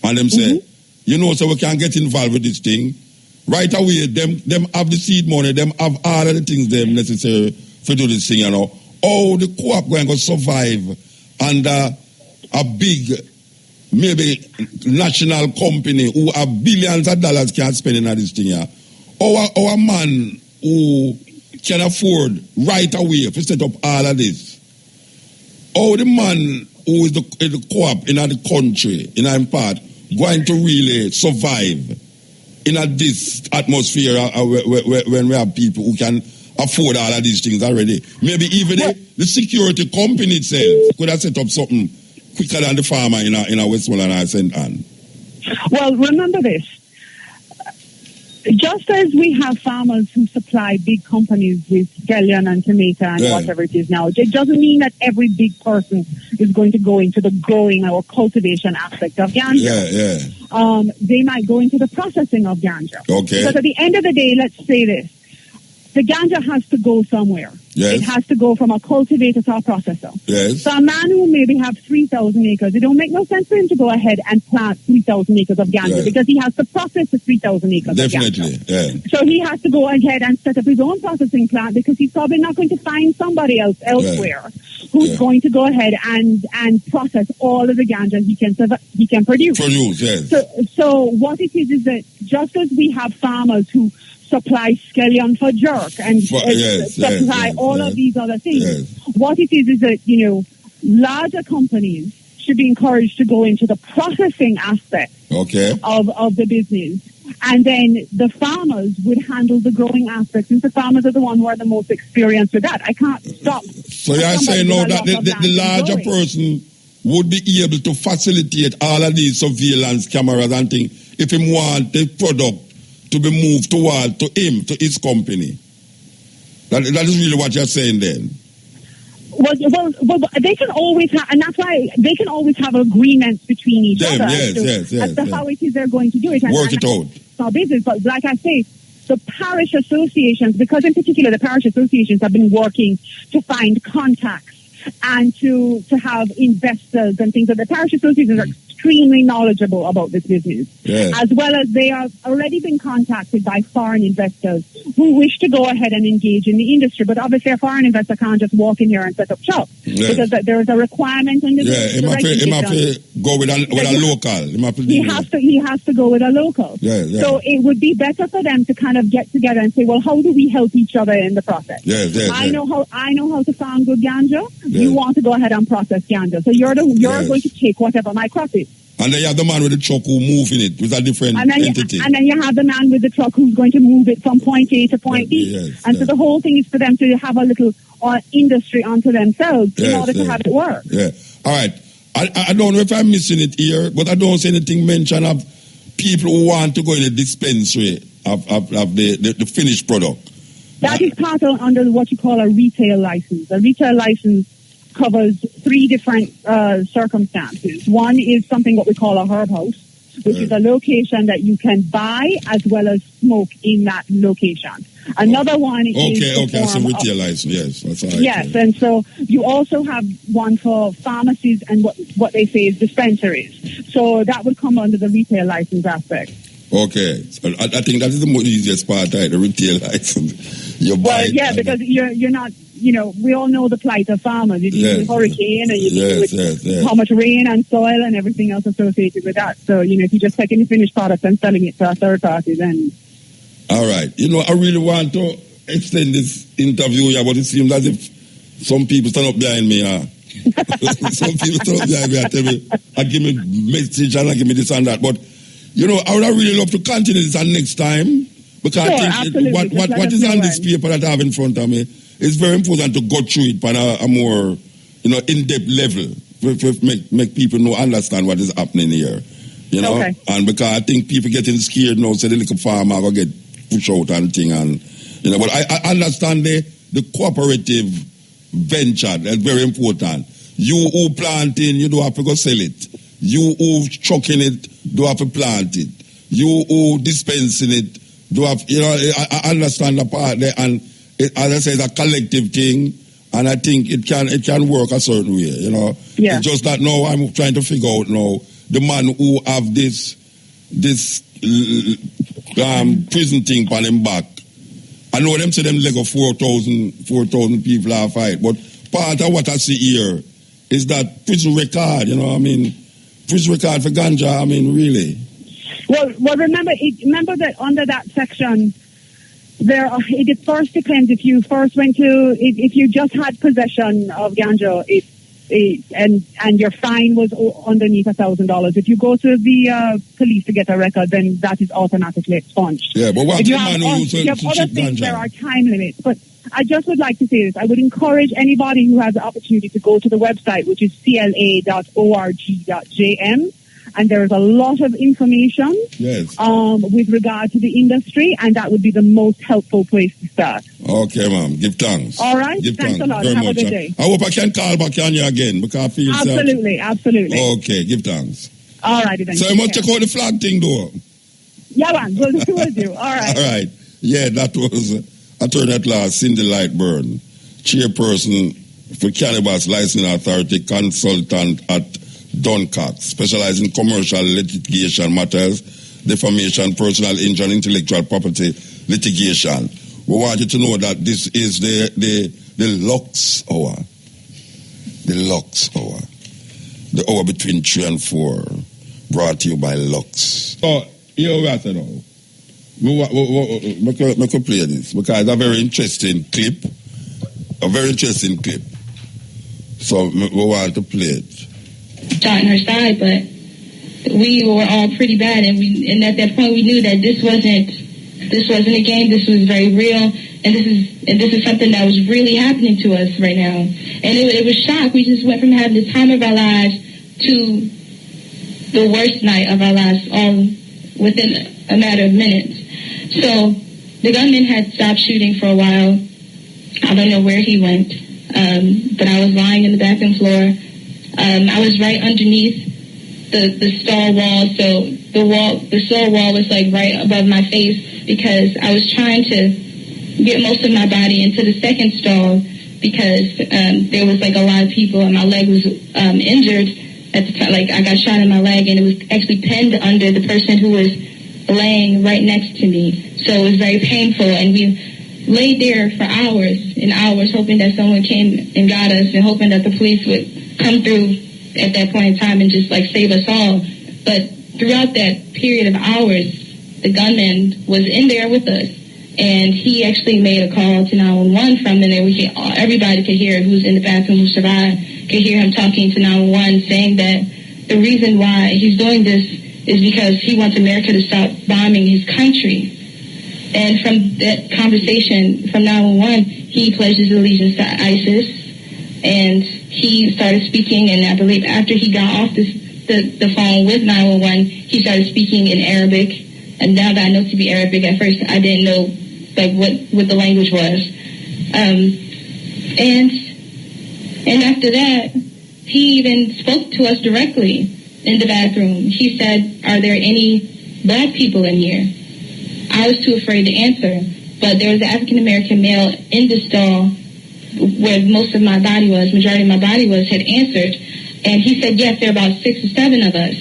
And them say, so we can get involved with this thing. Right away, them have the seed money, them have all of the things them necessary to do this thing, Oh, the co-op going to survive under a big, maybe national company who have billions of dollars can spend in this thing here. Or a man who can afford right away to set up all of this. Or the man who is the co-op in the country, in part, going to really survive in this atmosphere when we have people who can afford all of these things already. Maybe even the security company itself could have set up something quicker than the farmer in a Westmoreland or St. Anne. Well, remember this. Just as we have farmers who supply big companies with scallion and tomato and whatever it is now, it doesn't mean that every big person is going to go into the growing or cultivation aspect of ganja. They might go into the processing of ganja. Okay. Because at the end of the day, let's say this. The ganja has to go somewhere. Yes. It has to go from a cultivator to a processor. Yes. So a man who maybe have 3,000 acres, it don't make no sense for him to go ahead and plant 3,000 acres of ganja because he has to process the 3,000 acres Definitely, of ganja. So he has to go ahead and set up his own processing plant because he's probably not going to find somebody else elsewhere who's going to go ahead and process all of the ganja he can produce. So what it is that just as we have farmers who supply scallion for jerk and supply all of these other things. What it is that, larger companies should be encouraged to go into the processing aspect of the business. And then the farmers would handle the growing aspects. And the farmers are the ones who are the most experienced with that. I can't stop. So you're saying now that the larger person would be able to facilitate all of these surveillance cameras and things if he want the product to be moved to his company. That is really what you're saying then. Well, they can always have, and that's why they can always have agreements between each other as to how it is they're going to do it. Work it out. It's our business, but like I say, the parish associations, because in particular the parish associations have been working to find contacts and to have investors and things. The parish associations are extremely knowledgeable about this business, as well as they have already been contacted by foreign investors who wish to go ahead and engage in the industry. But obviously a foreign investor can't just walk in here and set up shop because there is a requirement in the he must go with a local. He has to go with a local. So it would be better for them to kind of get together and say, well, how do we help each other in the process? I know how to farm good ganja. You want to go ahead and process ganja. So you're going to take whatever my crop is. And then you have the man with the truck who move in it with a different entity. And then you have the man with the truck who's going to move it from point A to point B. So the whole thing is for them to have a little industry onto themselves in order to have it work. All right. I don't know if I'm missing it here, but I don't see anything mentioned of people who want to go in the dispensary of the finished product. That is part of under what you call a retail license. A retail license covers three different circumstances. One is something what we call a herb house, which is a location that you can buy as well as smoke in that location. Another one is that's a retail license. Yes, that's all right. Yes, and so you also have one for pharmacies and what they say is dispensaries. So that would come under the retail license aspect. Okay. So I think that is the most easiest part, right? The retail license. You buy Well, yeah, because you're not, we all know the plight of farmers. You deal with hurricane and you deal with how much rain and soil and everything else associated with that. So, if you're just taking the finished product and selling it to a third party, then... All right. I really want to extend this interview here, but it seems as if some people stand up behind me. Some people stand up behind me and tell me, give me message and give me this and that. But, I would really love to continue this next time. Because I think what is on this paper that I have in front of me is very important to go through it on a more, in-depth level to make people understand what is happening here. Okay. And because I think people getting scared now, say the little farmer will get pushed out and thing, and but I understand the cooperative venture. That's very important. You who planting, you do have to go sell it. You who chucking it, do have to plant it. You who dispensing it, do have, I understand the part there, and as I say, it's a collective thing, and I think it can work a certain way, Yeah. It's just that now I'm trying to figure out now the man who have this prison thing on him back. I know them say them leg of 4,000 people are fight, but part of what I see here is that prison record, prison record for ganja, really. Well, remember that under that section, it first depends if you first went to, if you just had possession of ganja, and your fine was underneath $1,000. If you go to the police to get a record, then that is automatically expunged. Yeah, but what if you have other things, there are time limits. But I just would like to say this. I would encourage anybody who has the opportunity to go to the website, which is cla.org.jm. And there is a lot of information with regard to the industry, and that would be the most helpful place to start. Okay, ma'am. Give thanks. All right. Give thanks thanks a lot. very Have much. a good day. I hope I can call back on you again because I feel absolutely. Okay, give thanks. All right, then. So you must check out the flag thing, though. Yeah, man. We'll do. All right. All right. Yeah, that was Attorney at Law Cindy Lightburn, chairperson for Cannabis Licensing Authority, consultant at Duncox, specializing in commercial litigation matters, defamation, personal injury, and intellectual property litigation. We want you to know that this is the Lux Hour. The Lux Hour. The hour between 3 and 4, brought to you by Lux. So, here we are now. We could play this because it's a very interesting clip. So, we want to play it. Shot on her side, but we were all pretty bad, and at that point we knew that this wasn't a game. This was very real, and this is something that was really happening to us right now. And it was shock. We just went from having the time of our lives to the worst night of our lives, all within a matter of minutes. So the gunman had stopped shooting for a while. I don't know where he went, but I was lying in the bathroom floor. I was right underneath the stall wall, so the stall wall was like right above my face because I was trying to get most of my body into the second stall because there was like a lot of people and my leg was injured at the time. Like I got shot in my leg and it was actually pinned under the person who was laying right next to me. So it was very painful, and we laid there for hours and hours hoping that someone came and got us and hoping that the police would come through at that point in time and just like save us all. But throughout that period of hours, the gunman was in there with us, and he actually made a call to 911 from in there. Everybody could hear who's in the bathroom, who survived, could hear him talking to 911, saying that the reason why he's doing this is because he wants America to stop bombing his country. And from that conversation from 911, he pledged his allegiance to ISIS, and he started speaking, and I believe after he got off the phone with 911, he started speaking in Arabic. And now that I know to be Arabic, at first I didn't know like what the language was. And after that, he even spoke to us directly in the bathroom. He said, "Are there any black people in here?" I was too afraid to answer, but there was an African-American male in the stall where most of my body was, majority of my body was, had answered. And he said, yes, there are about 6 or 7 of us.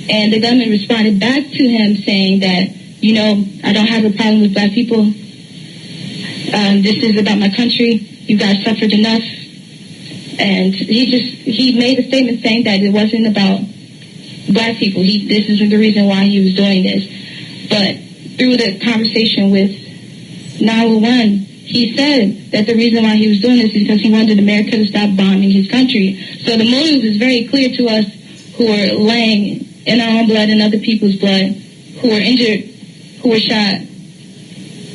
And the government responded back to him saying that, you know, I don't have a problem with black people. This is about my country. You guys suffered enough. And he made a statement saying that it wasn't about black people. This is the reason why he was doing this. But through the conversation with 911, he said that the reason why he was doing this is because he wanted America to stop bombing his country. So the motive is very clear to us who are laying in our own blood and other people's blood, who were injured, who were shot,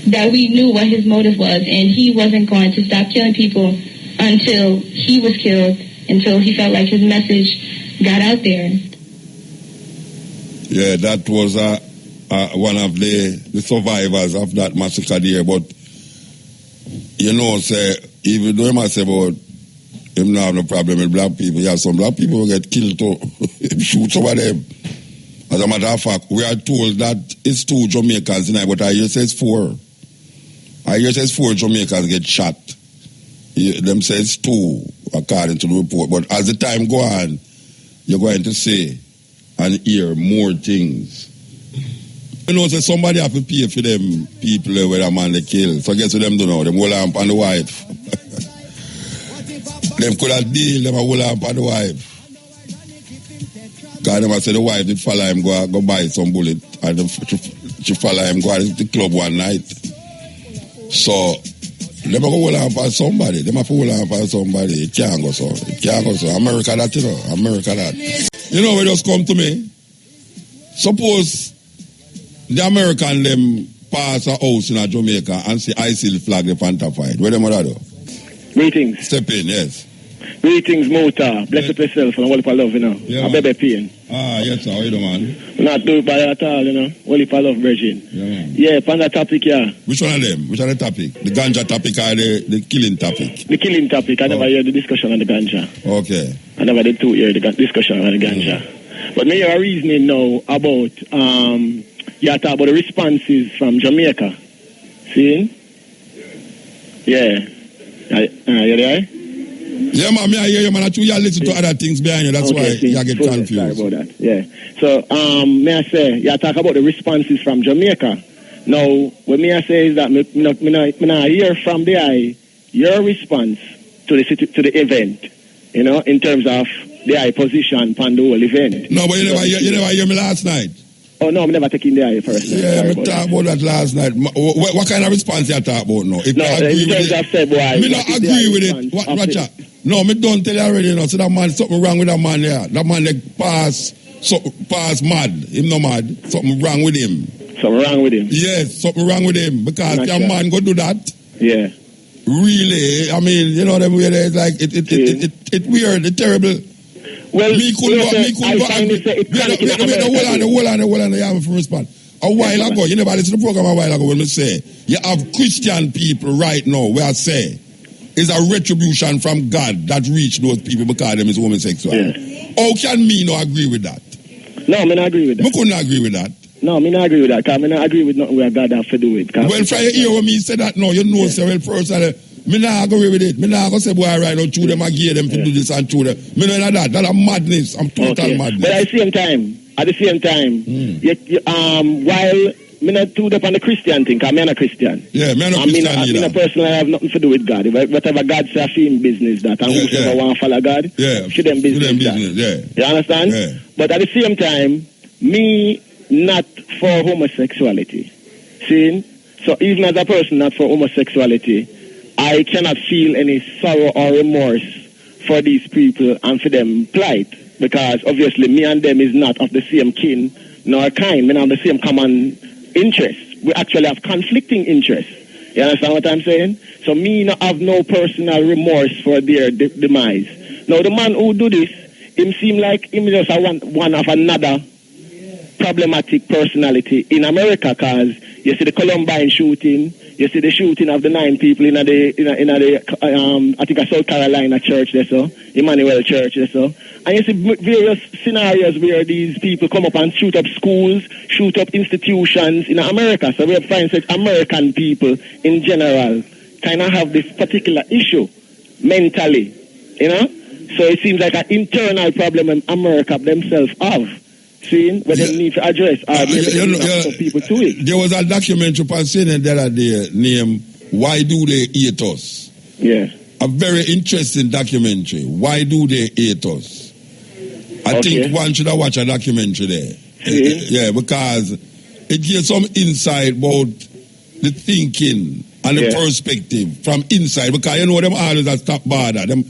that we knew what his motive was, and he wasn't going to stop killing people until he was killed, until he felt like his message got out there. Yeah, that was one of the survivors of that massacre there. But, you know, say, even though I say about him not have no problem with black people, yeah, some black people will get killed too. Shoot some of them. As a matter of fact, we are told that it's 2 Jamaicans tonight, but I hear says 4. I hear says 4 Jamaicans get shot. Them says 2, according to the report. But as the time go on, you're going to see and hear more things. You know, say somebody have to pay for them people where a man they kill. So guess what them do now? Them hold on the wife. Them could have deal, them hold on the wife. Because them say the wife did follow him go buy some bullet. And she follow him go to the club one night. So them go hold on for somebody. Them have to hold on for somebody. It can't go so. It can't go so. America that, you know. America that. You know what just come to me? Suppose the American them pass a house in a Jamaica and see ISIL flag the Fantafied. Where them what do? Greetings. Step in, yes. Greetings, Mota. Bless up yourself and a whole heap of love, you know. Yeah, a baby pain. Ah, yes, sir. How you doing, man? Not do it by at all, you know. Whole heap of love, Virgin. Yeah, man. Yeah, on that topic, yeah. Which one of them? Which are the topic? The ganja topic or the killing topic? The killing topic. I never heard the discussion on the ganja. Okay. I never did hear the discussion on the ganja. But me hear a reasoning now about, you talk about the responses from Jamaica. See? Yeah. You there? Yeah, man, I hear you, man. You listen to other things behind you. That's why you get confused. Sorry about that. Yeah. So, may I say, you talk about the responses from Jamaica. Now, what may I say is that me not hear from the eye your response to the event, you know, in terms of the eye position on the whole event. No, but you never hear me last night. Oh, no, I'm never taking the eye first. Yeah, I talk about that last night. What kind of response you talk about now? If no, in terms of said, boy, me not agree with it. Watch out. No, me don't tell you already, you know. So that man, something wrong with that man there. That man, they pass mad. Him no mad. Something wrong with him. Something wrong with him? Yes, something wrong with him. Because if your man go do that, yeah. Really, I mean, you know, them way it's like, it weird, it terrible. Well, me couldn't go, hold on, you have to respond. A while ago, you never listen to the program a while ago when we say, you have Christian people right now where I say, it's a retribution from God that reached those people because them is homosexual. Yeah. How can me not agree with that? No, I not agree with that. I couldn't agree with that. No, I not agree with that, because I not agree with nothing where God have to do it. Well, try to hear when me say that, no, you know, say, well, personally, me not agree with it. Me not go say, boy, right now, through them, I give them to do this and through them. Me know that. That's a madness. I'm total madness. But at the same time, while me not too up on the Christian thing, because I'm not a Christian. Yeah, me not Christian either. I personally have nothing to do with God. Whatever God says, I in business that. And whoever want to follow God, should them business that. Yeah. You understand? Yeah. But at the same time, me not for homosexuality. See? So even as a person not for homosexuality, I cannot feel any sorrow or remorse for these people and for them plight. Because obviously me and them is not of the same kin nor kind. We not have the same common interests. We actually have conflicting interests. You understand what I'm saying? So me not have no personal remorse for their demise. Now the man who do this, him seem like him just one of another problematic personality in America, because you see the Columbine shooting, you see the shooting of the 9 people in the I think a South Carolina church there, so Emmanuel Church there, so, and you see various scenarios where these people come up and shoot up schools, shoot up institutions in America. So we find such American people in general kind of have this particular issue mentally, you know. So it seems like an internal problem in America themselves have. seeing where they need to address some people to it. There was a documentary on CNN the other day named Why Do They Hate Us? Yeah. A very interesting documentary. Why do they hate us? I think one should have watched a documentary there. Yeah, because it gives some insight about the thinking and the perspective from inside. Because you know them always a stop border. Them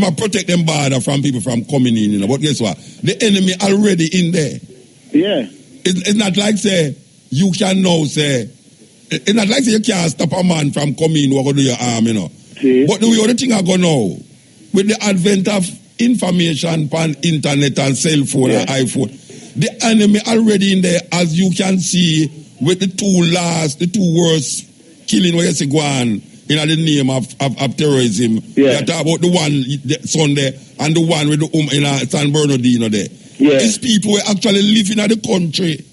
a protect them border from people from coming in. You know. But guess what? The enemy already in there. Yeah. It's not like say you can now say. It's not like say you can't stop a man from coming or go do your arm. You know. See? But the other thing I go now with the advent of information on internet and cell phone and iPhone, the enemy already in there, as you can see, with the two worst killing where you go on in the name of terrorism. Yeah. You talk about the one Sunday and the one with the in San Bernardino there. Yeah. These people were actually living in the country.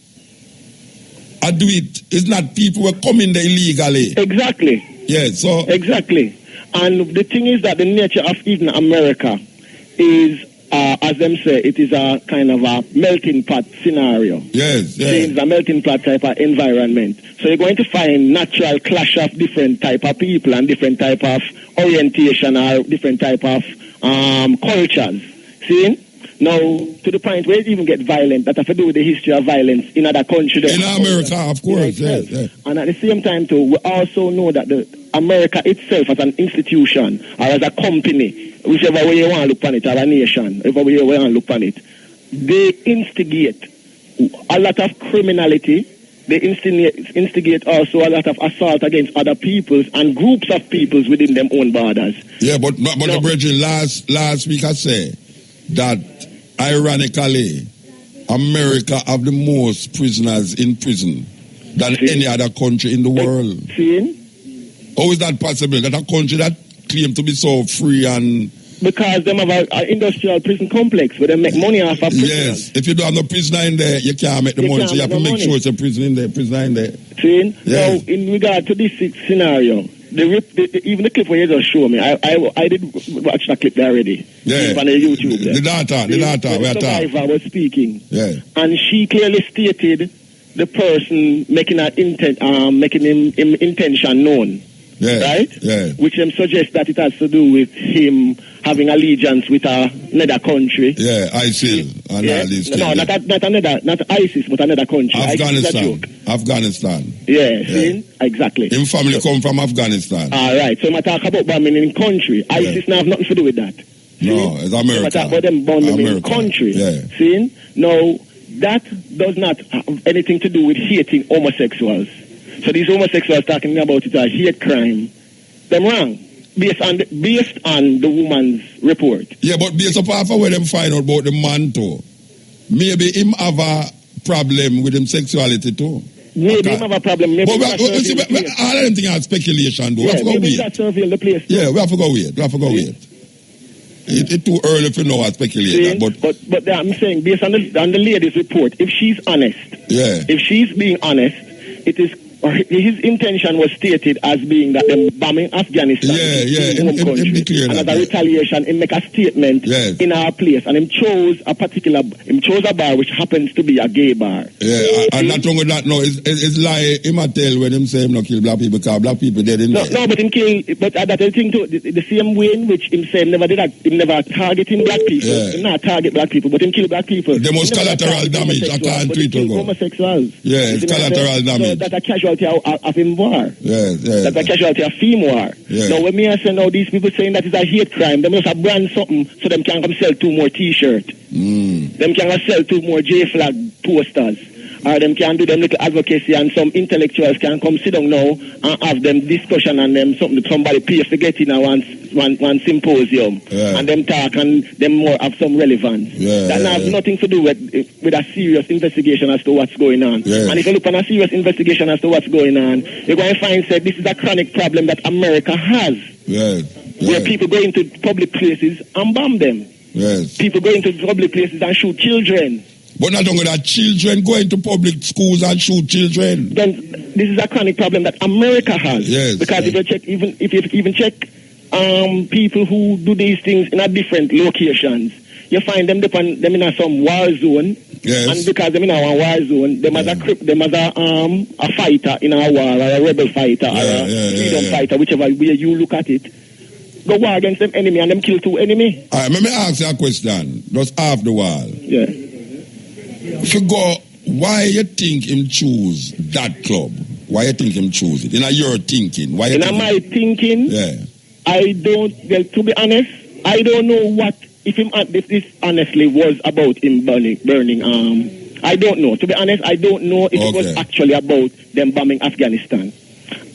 I do it. It's not people who are coming there illegally. Exactly. Yeah, so exactly. And the thing is that the nature of even America is, as them say, it is a kind of a melting pot scenario. Yes, yes. It's a melting pot type of environment. So you're going to find natural clash of different type of people and different type of orientation or different type of cultures. See? Now, to the point where it even get violent, that has to do with the history of violence in other countries. In America, of course, yes. And at the same time, too, we also know that America itself as an institution or as a company, whichever way you want to look on it, or a nation, whichever way you want to look on it, they instigate a lot of criminality. They instigate also a lot of assault against other peoples and groups of peoples within their own borders. Yeah, but the brethren, last week I said that ironically, America have the most prisoners in prison than any other country in the world. How is that possible? That a country that claims to be so free and... Because them have an industrial prison complex where they make money off of prisoners. Yes, if you don't have no prisoner in there, you can't make the money, so you have to make sure it's a prisoner in there. See? Yes. Now, in regard to this scenario, even the clip where you just show me, I did watch that clip there already. Yeah. On the YouTube there. The data, the survivor was speaking. Yeah. And she clearly stated the person making him intention known. Yeah. Right? Yeah. Which suggests that it has to do with him having allegiance with another country. Yeah, ISIL and all these things. No, not ISIS, but another country. Afghanistan. Yeah, see? Exactly. His family come from Afghanistan. All right. So I talk about bombing in country. ISIS now have nothing to do with that. No, it's America. I talk about them bombing in country. Yeah. See? No, that does not have anything to do with hating homosexuals. So these homosexuals talking about it as hate crime, them wrong. Based on the woman's report. Yeah, but based upon where them find out about the man too, maybe him have a problem with him sexuality too. Maybe him have a problem. Maybe but all of them things are speculation though. Yeah, maybe that's surveil the place too. Yeah, we have to go wait. It's too early to know how to speculate. But I'm saying based on the lady's report, if she's honest, if she's being honest, it is. His intention was stated as being that them bombing Afghanistan in home country, and as a retaliation, he make a statement in our place, and him chose a bar which happens to be a gay bar. Yeah, and not only that, no, it's lie him a tell when him say him not kill black people because black people dead in there. No, but him kill, but that's the thing too. The same way in which him say him never did that, him never targeting black people. Him not target black people, but him kill black people. The most collateral damage I can't treat to go. Homosexuals. Yeah, it's collateral damage. So that's a casualty of him war. Yes. That's a casualty of film war. Yes. Now when me I say now these people saying that is a hate crime, they must have brand something so them can come sell 2 more t-shirts. Them can sell 2 more J-flag posters. Or them can do them little advocacy and some intellectuals can come sit down now and have them discussion and them something somebody pays to get in one symposium and them talk and them more have some relevance. That has nothing to do with a serious investigation as to what's going on. And if you look on a serious investigation as to what's going on, you're going to find that this is a chronic problem that America has. Where people go into public places and bomb them. People go into public places and shoot children. But not only that, children go into public schools and shoot children. Then this is a chronic problem that America has. Because if you check, if you even check people who do these things in a different locations, you find them in some war zone Yes. And because them in our war zone, them as a fighter in our war, or a rebel fighter, or a freedom fighter, whichever way you look at it. Go war against them enemy and them kill 2 enemy. All right, let me ask you a question. Just off the wall. Yeah. If you go, why you think him choose that club? Why you think him choose it? In your thinking? Why? In my thinking? Yeah. I don't. Well, to be honest, I don't know what if this honestly was about him burning. I don't know. To be honest, I don't know if it was actually about them bombing Afghanistan.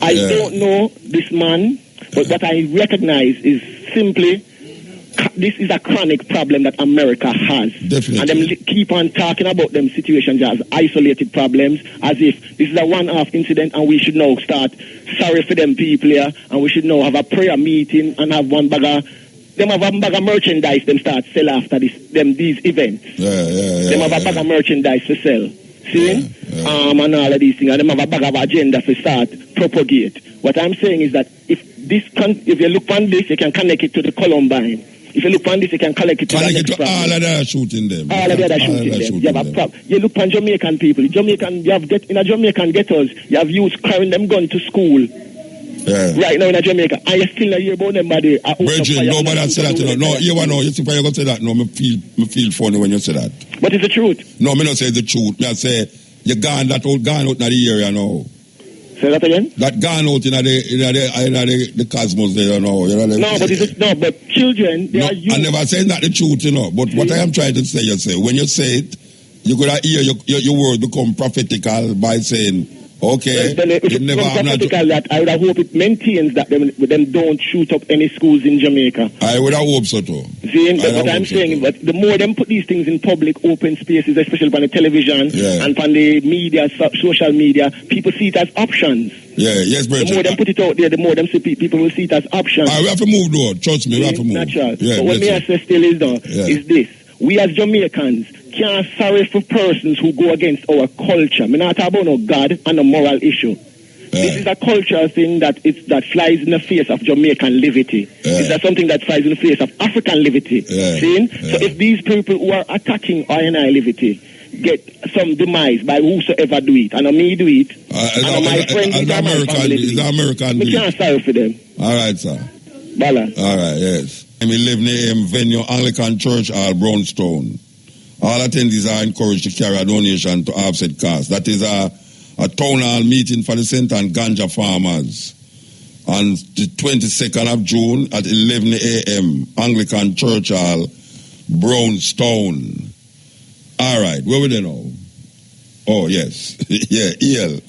I don't know this man, but what I recognize is simply this is a chronic problem that America has. Definitely. And them keep on talking about them situations as isolated problems, as if this is a one-off incident and we should now start sorry for them people here, and we should now have a prayer meeting and have one bag of merchandise them start sell after these events. Them have a bag of merchandise to sell. See? And all of these things. And them have a bag of agenda to start propagate. What I'm saying is that if you look on this, you can connect it to the Columbine. If you look on this, you can connect it to all of the other shooting them. All of the other shooting them. You look on Jamaican people. In a Jamaican ghettos, you have youths carrying them gun to school. Yeah. Right now in Jamaica, I still not hear about them, but they are Bridget, nobody said that. No, you know, you see why you go say that. No, me feel funny when you say that. But it's the truth. No, me not say the truth. Me I say you gone out in the area now. Say that again. That gone out in the cosmos there, you know. But children, they are youth. I never say that the truth, you know. But what I am trying to say, when you say it, you could hear your word become prophetical by saying. Okay. I would hope it maintains that them don't shoot up any schools in Jamaica. I would hope so too. See, what I'm saying, but the more them put these things in public, open spaces, especially on the television and on the media, social media, people see it as options. Yes, Bridget. The more them put it out there, the more them see people will see it as options. We have to move though. Trust me, we have to move. Natural. But what me say still is though, is this. We as Jamaicans can't sorry for persons who go against our culture. I'm not talking about no God and a moral issue. This is a cultural thing that flies in the face of Jamaican liberty. It's something that flies in the face of African liberty. See? So if these people who are attacking I&I liberty get some demise by whosoever do it, and me do it, and my friends do it, my family do it, we can't sorry for them. All right, sir. Balance. All right, yes. I'm 11 a.m. venue, Anglican Church, Hall, Brownstone. All attendees are encouraged to carry a donation to offset costs. That is a town hall meeting for the St. and Ganja farmers on the 22nd of June at 11 a.m. Anglican Church Hall, Brownstone. All right, where we there now? Oh, yes. EL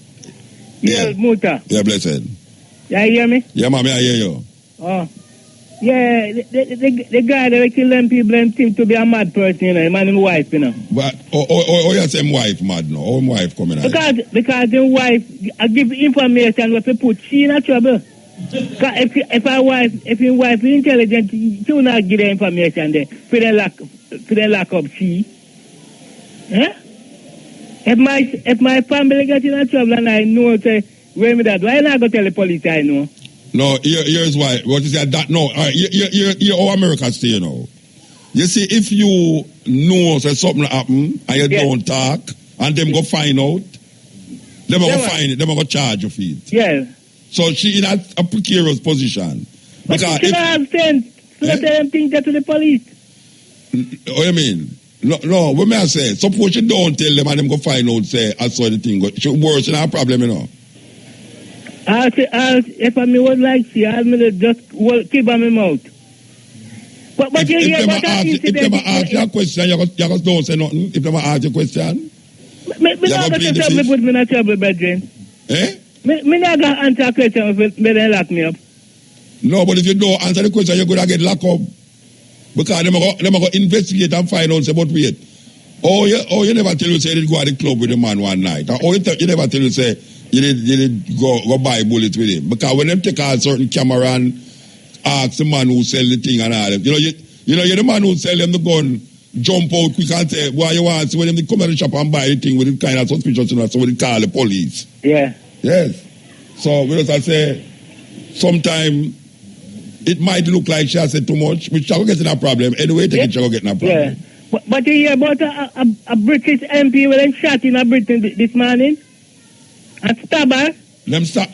Muta. Yeah, blessed. Yeah, you hear me? Yeah, mommy, I hear you. Oh. Yeah, the guy that kill them people and seem to be a mad person, you know, him and his wife, you know. But you say his wife mad now? How his wife coming out? Because the wife, I give information what to put, she in a trouble. If his wife is intelligent, she will not give the information there for the lack of she. Eh? If my family get in a trouble and I know, say, where me that, why not go tell the police I know? No, here's why. What is that? No, you're how America stay, you know. You see, if you know that something happen and you don't talk, and them go find out, them go find it, them go charge you for it. Yeah. So she in a precarious position. But because she don't have sense. So let them think that to the police. What you mean? No, what may I say? Suppose you don't tell them and them go find out, say, I saw the thing, but she worse than a problem, you know. If I would like to, I'll just keep on my mouth. But if they ask you a question, you just don't say nothing. If they ask you a question, me not going to trouble put me in a trouble, brethren. Eh? Me not going to answer a question if they lock me up. No, but if you don't answer the question, you're going to get locked up. Because they're going to investigate and find out, say, but wait. You never tell you, say, you did go to the club with the man one night. Or you never tell you, say, you did go buy bullets with him. Because when them take a certain camera and ask the man who sell the thing and all that, you're the man who sell them the gun, jump out quick and say, what you want? So when they come to the shop and buy the thing with it kind of suspicious, so we call the police. Yeah. Yes. So we just say, sometimes it might look like she has said too much, which shall get in a problem. Anyway, she will get in a problem. Yeah. But you hear about a British MP who them shot in Britain this morning? And stab her? Them stop.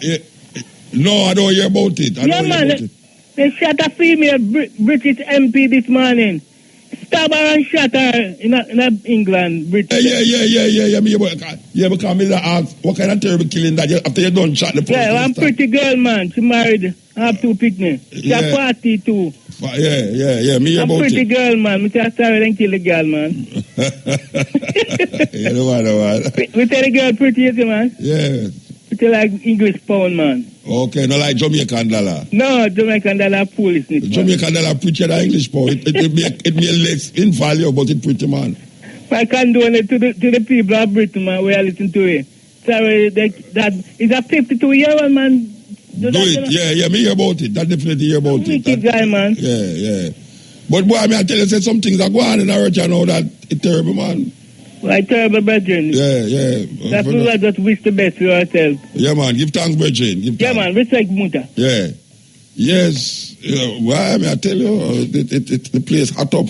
No, I don't hear about it. I don't hear about it. They shot a female British MP this morning. Stab her and shot her in England, Britain. Yeah. Because me ask, what kind of terrible killing that after you done shot the person? Yeah, one pretty girl, man. She married. I have 2 picnics. She a party too. Yeah. Me about it. A pretty girl, man. Me say sorry, then kill the girl, man. Yeah, the one. We tell the girl pretty, is it, man? Yeah. We tell like English pound, man. Okay, not like Jamaican dollar. No, Jamaican dollar foolishness. Jamaican dollar pretty than English pound. It may less in value, but it pretty, man. I condone it to the people of Britain, man. We are listening to it. Sorry, that is a 52-year-old man. Do it, yeah, me hear about it. That definitely hear about it. Wicked guy, man. Yeah. But boy, I mean, I tell you, say some things are going on in our church now that it's terrible, man. Like terrible, brethren. Yeah. That's why I just wish the best for ourselves. Yeah, man, give thanks, brethren. Yeah, man, respect Muta. Yeah. Yes. Well, I mean, I tell you, the place hot up.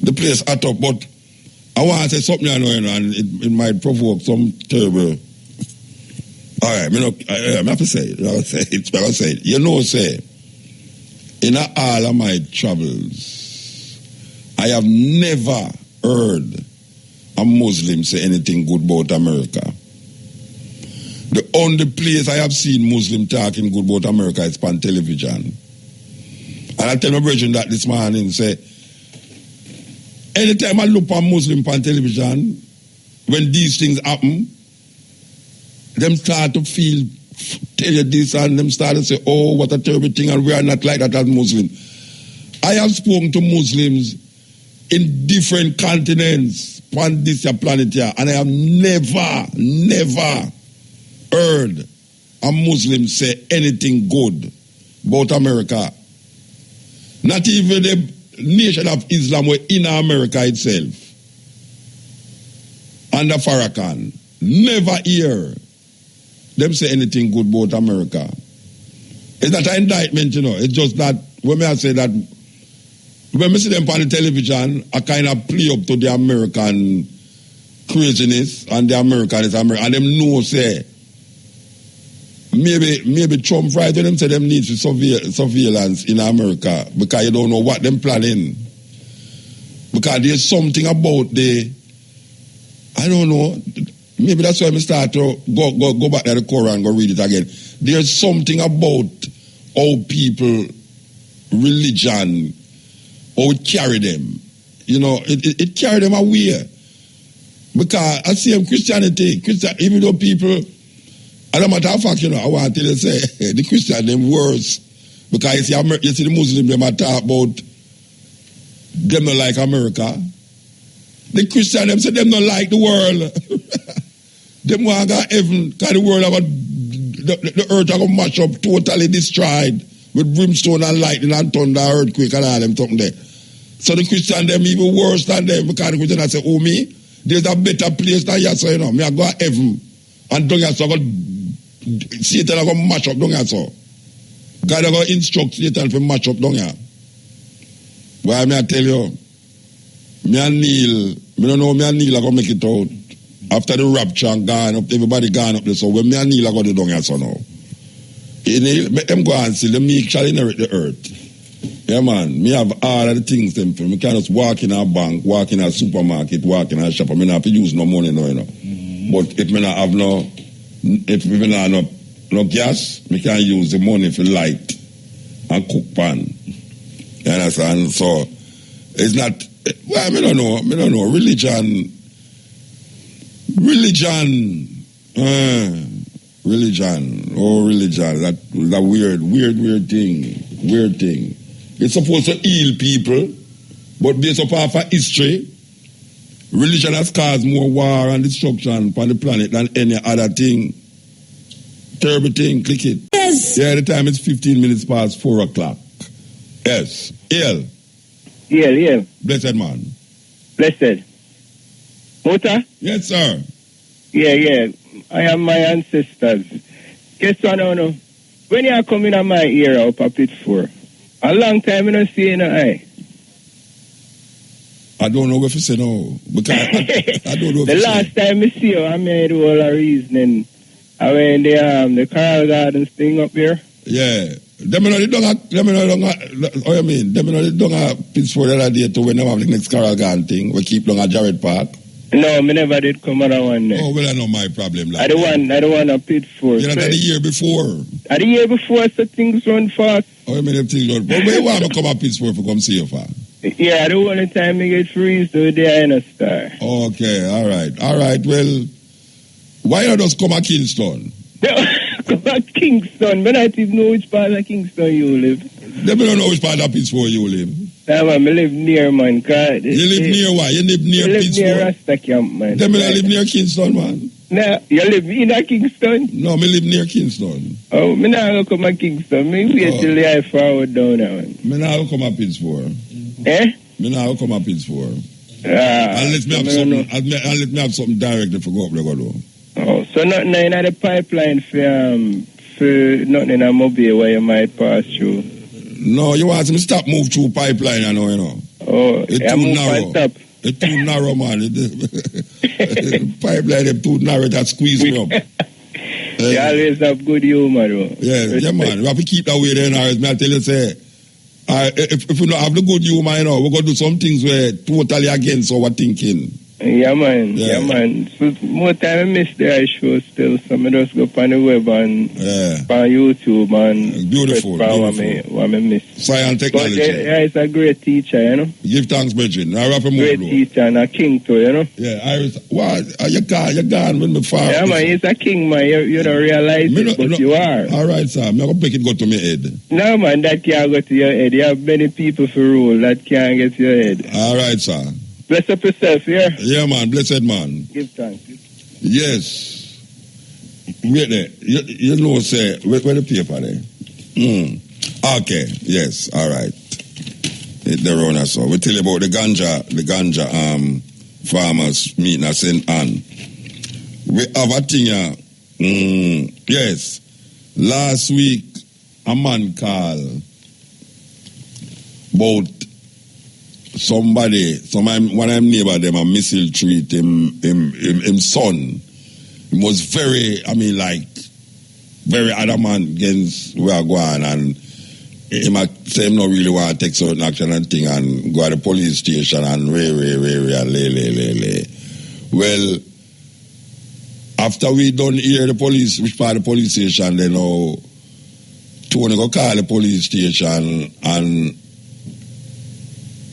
The place hot up, but I want to say something, I know, and it might provoke some terrible. All right, I have to say it. I say it. You know, say, in all of my travels, I have never heard a Muslim say anything good about America. The only place I have seen Muslim talking good about America is on television. And I tell my brethren that this morning, say, anytime I look on Muslim on television, when these things happen, them start to tell you this, and them start to say, oh, what a terrible thing, and we are not like that as Muslims. I have spoken to Muslims in different continents on this planet here, and I have never heard a Muslim say anything good about America. Not even the nation of Islam were in America itself. Under Farrakhan. Never hear them say anything good about America. It's not an indictment, you know. It's just that when I say that, when I see them on the television, I kind of play up to the American craziness and the Americanism, and them know, say, maybe Trump right when them say them need surveillance in America because you don't know what them planning. Because there's something about I don't know, maybe that's why I start to go back to the Quran and go read it again. There's something about how people, religion, how it carry them. You know, it carry them away. Because I see Christianity, even though people, as a matter of fact, you know, I want to tell you, say, the Christian, them worse. Because you see the Muslim, them talk about them not like America. The Christian, them say them not like the world. Them want to go heaven, because the world, the earth are going to mash up, totally destroyed, with brimstone and lightning and thunder, earthquake and all them something there. So the Christian, them even worse than them, because the Christian, I say, oh me, there's a better place than you, so you know, me I go to heaven, and down here, so Satan are going to mash up down here, so. God are going to instruct Satan to mash up down here. Why me I tell you, me and Neil are going to make it out. After the rapture and gone up, everybody gone up there, so when me and Neil are going to down here, so now. Them go and see, me shall inherit the earth. Yeah, man, me have all of the things them for me. Can't just walk in a bank, walk in a supermarket, walk in a shop. I mean, I have to use no money now, you know. But if me not have no gas, me can use the money for light and cook pan. You understand? So it's not. Well, I don't know. Religion. Oh, religion. That weird thing. It's supposed to heal people, but based upon history, religion has caused more war and destruction on the planet than any other thing. Terrible thing. Click it. Yes. Yeah, the time is 15 minutes past 4 o'clock. Yes. El. Yeah. Blessed man. Blessed. Muta? Yes, sir. Yeah. I am my ancestors. Guess what, no? When you are coming on my ear up at Pittsburgh, a long time I don't see you in the eye. I don't know if you say no. Because I don't know if The you last say. time I see you, I made all a reasoning. I went the Carl Gardens thing up here. Yeah. Them know they don't oh you mean? Them know they don't have Pittsburgh the other day to when they have the next Carol Garden thing. We keep long at Jared Park. No, me never did come around one there. Oh, well, I know my problem. Like I don't want a Pittsburgh. you know, the year before. The year before, so things run fast. Oh, you mean them things run? But where you want to come to Pittsburgh for come see you for? Yeah, the only time I get freeze to there in a star. Okay, all right. Well, why not just come to Kingston? Come back Kingston. I don't even know which part of Kingston you live. Them don't know which part of Pittsburgh you live. Yeah, man, I live near, man. You live near what? You live near Pittsburgh? I live near Rasta Camp, man. Them don't live near Kingston, man. No, you live in a Kingston? No, me live near Kingston. Oh, me not going to come to Kingston. Me wait till I forward down now. Me not going to come to Pittsburgh. Eh? Me not going to come to Pittsburgh. And let me have something direct to go up there, go do. Oh, so nothing in the pipeline for nothing in a mobile where you might pass through? No, you want me stop move through pipeline, you know. Oh, it's too narrow. It's too narrow, man. Pipeline is too narrow that squeeze me up. You always have good humor, though. Yeah, man. We have to keep that way there now. I tell you, say, if we don't have the good humor, you know, we're going to do some things where totally against our thinking. Yeah, man. So, more time I miss the show still, so I just go on the web and on YouTube and beautiful. What I miss. Science technology. But it's a great teacher, you know. Give thanks, Bridget. Great teacher and a king too, you know. Yeah, Iris. What? You're gone when me far. Yeah, man, he's a king, man. You don't realize it, but you are. All right, sir. I'm going to make it go to my head. No, man, that can't go to your head. You have many people for rule. That can't get to your head. All right, sir. Bless up yourself, yeah? Yeah, man. Blessed man. Give thanks. Yes. Wait there. You know, say, where the paper there? Okay. Yes. All right. The runner, so we tell you about the ganja farmers meeting at St. Anne. We have a thing yes. Last week, a man called about somebody, one of them neighbor them a missile treat him son. He was very, very adamant against where I go on, and he might say him not really want to take certain action and thing and go to the police station and lay. Well, after we done hear the police, which part of the police station, they know Tony go call the police station, and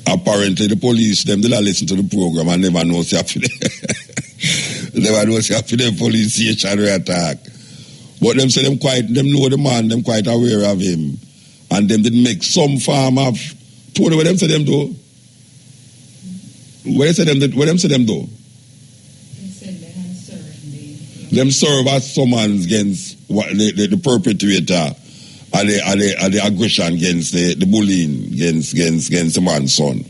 apparently the police, them they listen to the program and never know say after the police station we attack. But them say them know the man, them quite aware of him. And them did make some farm of Tony, what them say them do? What them say them do? They said they had served them serve as summons against the perpetrator of the aggression against the bullying against the man's son.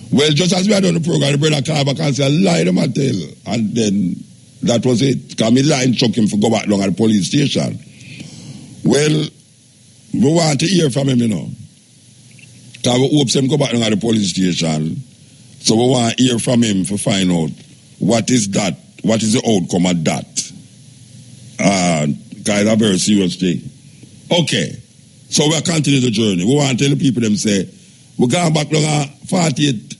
Well, just as we had done the program, the brother came back and said, lie them and tell. And then that was it. Because me lie and chuck him for go back down at the police station. Well, we want to hear from him, you know. Because we hope him go back down at the police station. So we want to hear from him to find out what is that, what is the outcome of that. Because it's a very serious thing. Okay. So we'll continue the journey. We want to tell the people them say, we're going back down at 48.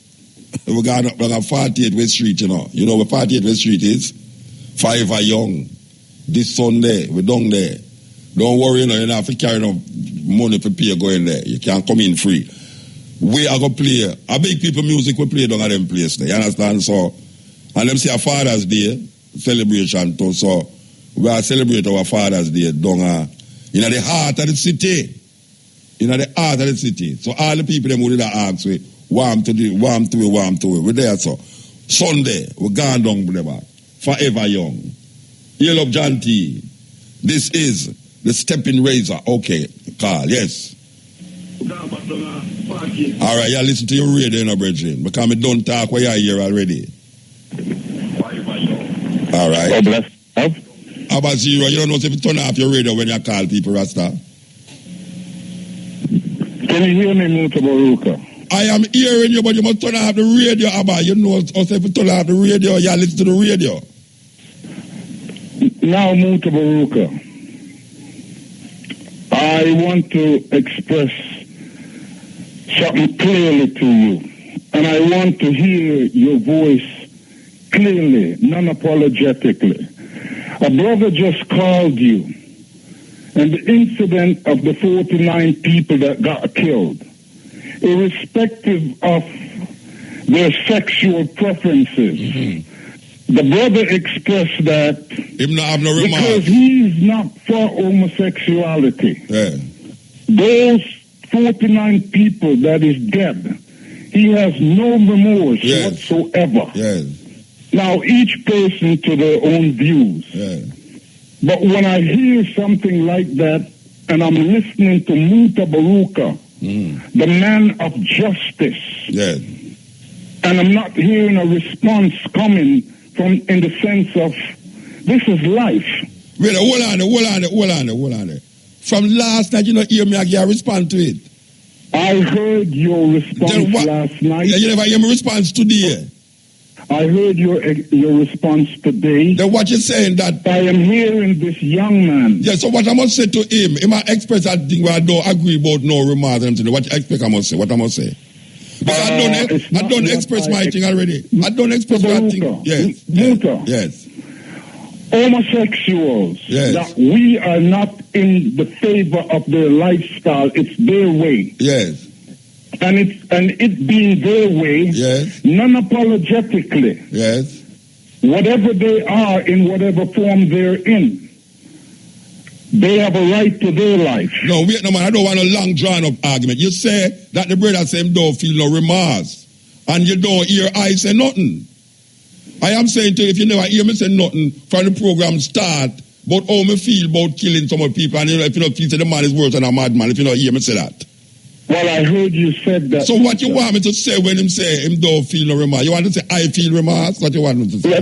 We're going down at 48 West Street, you know. You know where 48 West Street is? 5 are young. This Sunday, we're down there. Don't worry, you know, you don't have to carry no money for pay going there. You can't come in free. We are going to play. A big people music we play down at them place there. You understand? So, and them say a Father's Day celebration too. So, we are celebrating our Father's Day down in the heart of the city. In the heart of the city. So, all the people them who did ask we, warm to it. We're there, so. Sunday, we're going down there. Forever young. Hail up John T. This is the STEPPIN razor. Okay, Carl, yes. All right, you listen to your radio, you know, brethren, because I don't talk where you hear already. All right. How about zero? You don't know if you turn off your radio when you call people, Rasta? Can you hear me, Mutabaruka? I am hearing you, but you must turn off the radio, Abba. You know, also if you turn off the radio, you listen to the radio. Now, Mutabaruka, I want to express something clearly to you. And I want to hear your voice clearly, non-apologetically. A brother just called you, and the incident of the 49 people that got killed, irrespective of their sexual preferences, the brother expressed that because he's not for homosexuality. Yeah. Those 49 people that is dead, he has no remorse whatsoever. Yes. Now, each person to their own views. Yeah. But when I hear something like that, and I'm listening to Mutabaruka, the man of justice, Yes. and I'm not hearing a response coming from in the sense of, this is life. Wait, hold on. From last night, you know, hear me, I can't respond to it. I heard your response last night. You never hear my response today. I heard your response today. Then what you saying that I am hearing this young man. Yeah, so what I must say to him, he might express that thing where I don't agree about no remarks and everything. What you expect I must say? What I must say? Because I don't express my thing already. I don't express my thing. Yes. Yes. Homosexuals, that we are not in the favor of their lifestyle. It's their way. Yes. And it being their way, non-apologetically. Yes. Whatever they are in whatever form they're in, they have a right to their life. No, wait, no man, I don't want a long drawn up argument. You say that the brother say him don't feel no remorse, and you don't hear I say nothing. I am saying to you, if you never hear me say nothing from the program start, about how me feel about killing some of people, and you know, if you don't feel say the man is worse than a madman, if you don't hear me say that. Well, I heard you said that. So what you want me to say when him say him don't feel no remorse? You want to say I feel remorse? What you want me to say?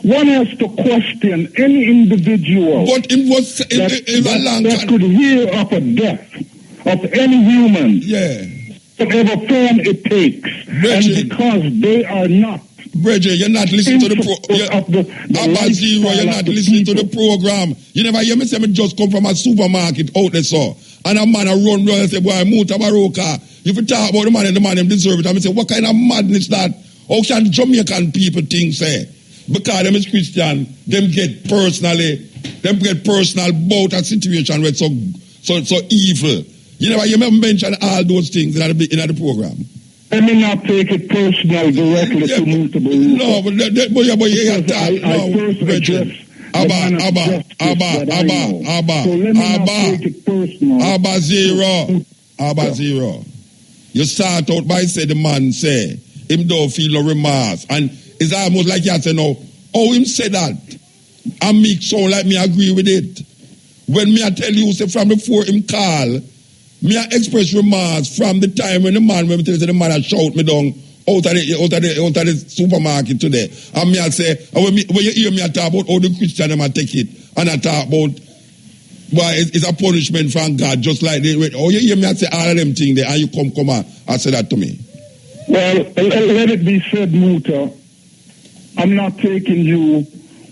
One has to question any individual but it was that could hear of a death of any human. Yeah. Whatever form it takes. Bridget. And because they are not. Bridget, you're not listening to the program. Zero, you're not listening to the program. You never hear me say me just come from a supermarket out there, so. And a man a run and say, boy, Mutabaruka. If you talk about the man and the man them deserve it, I say, what kind of madness that? How can Jamaican people think, say? Because them is Christian, them get personal about a situation where it's so evil. You never hear me mention all those things in the program. Let me not take it personal directly to Mutabaruka. No, but you can't talk. I first address Abba, zero. You start out by say the man say him don't feel no remorse, and it's almost like you say no. Oh, him say that, and me sound like me agree with it. When me I tell you say from before him call, me I express remorse from the time when the man I shout me down. Out of the supermarket today. And me I say, when you hear me I talk about how the Christian them I take it, and I talk about why it's a punishment from God, just like you hear me I say all of them things there, and you come and say that to me. Well, let it be said, Muta, I'm not taking you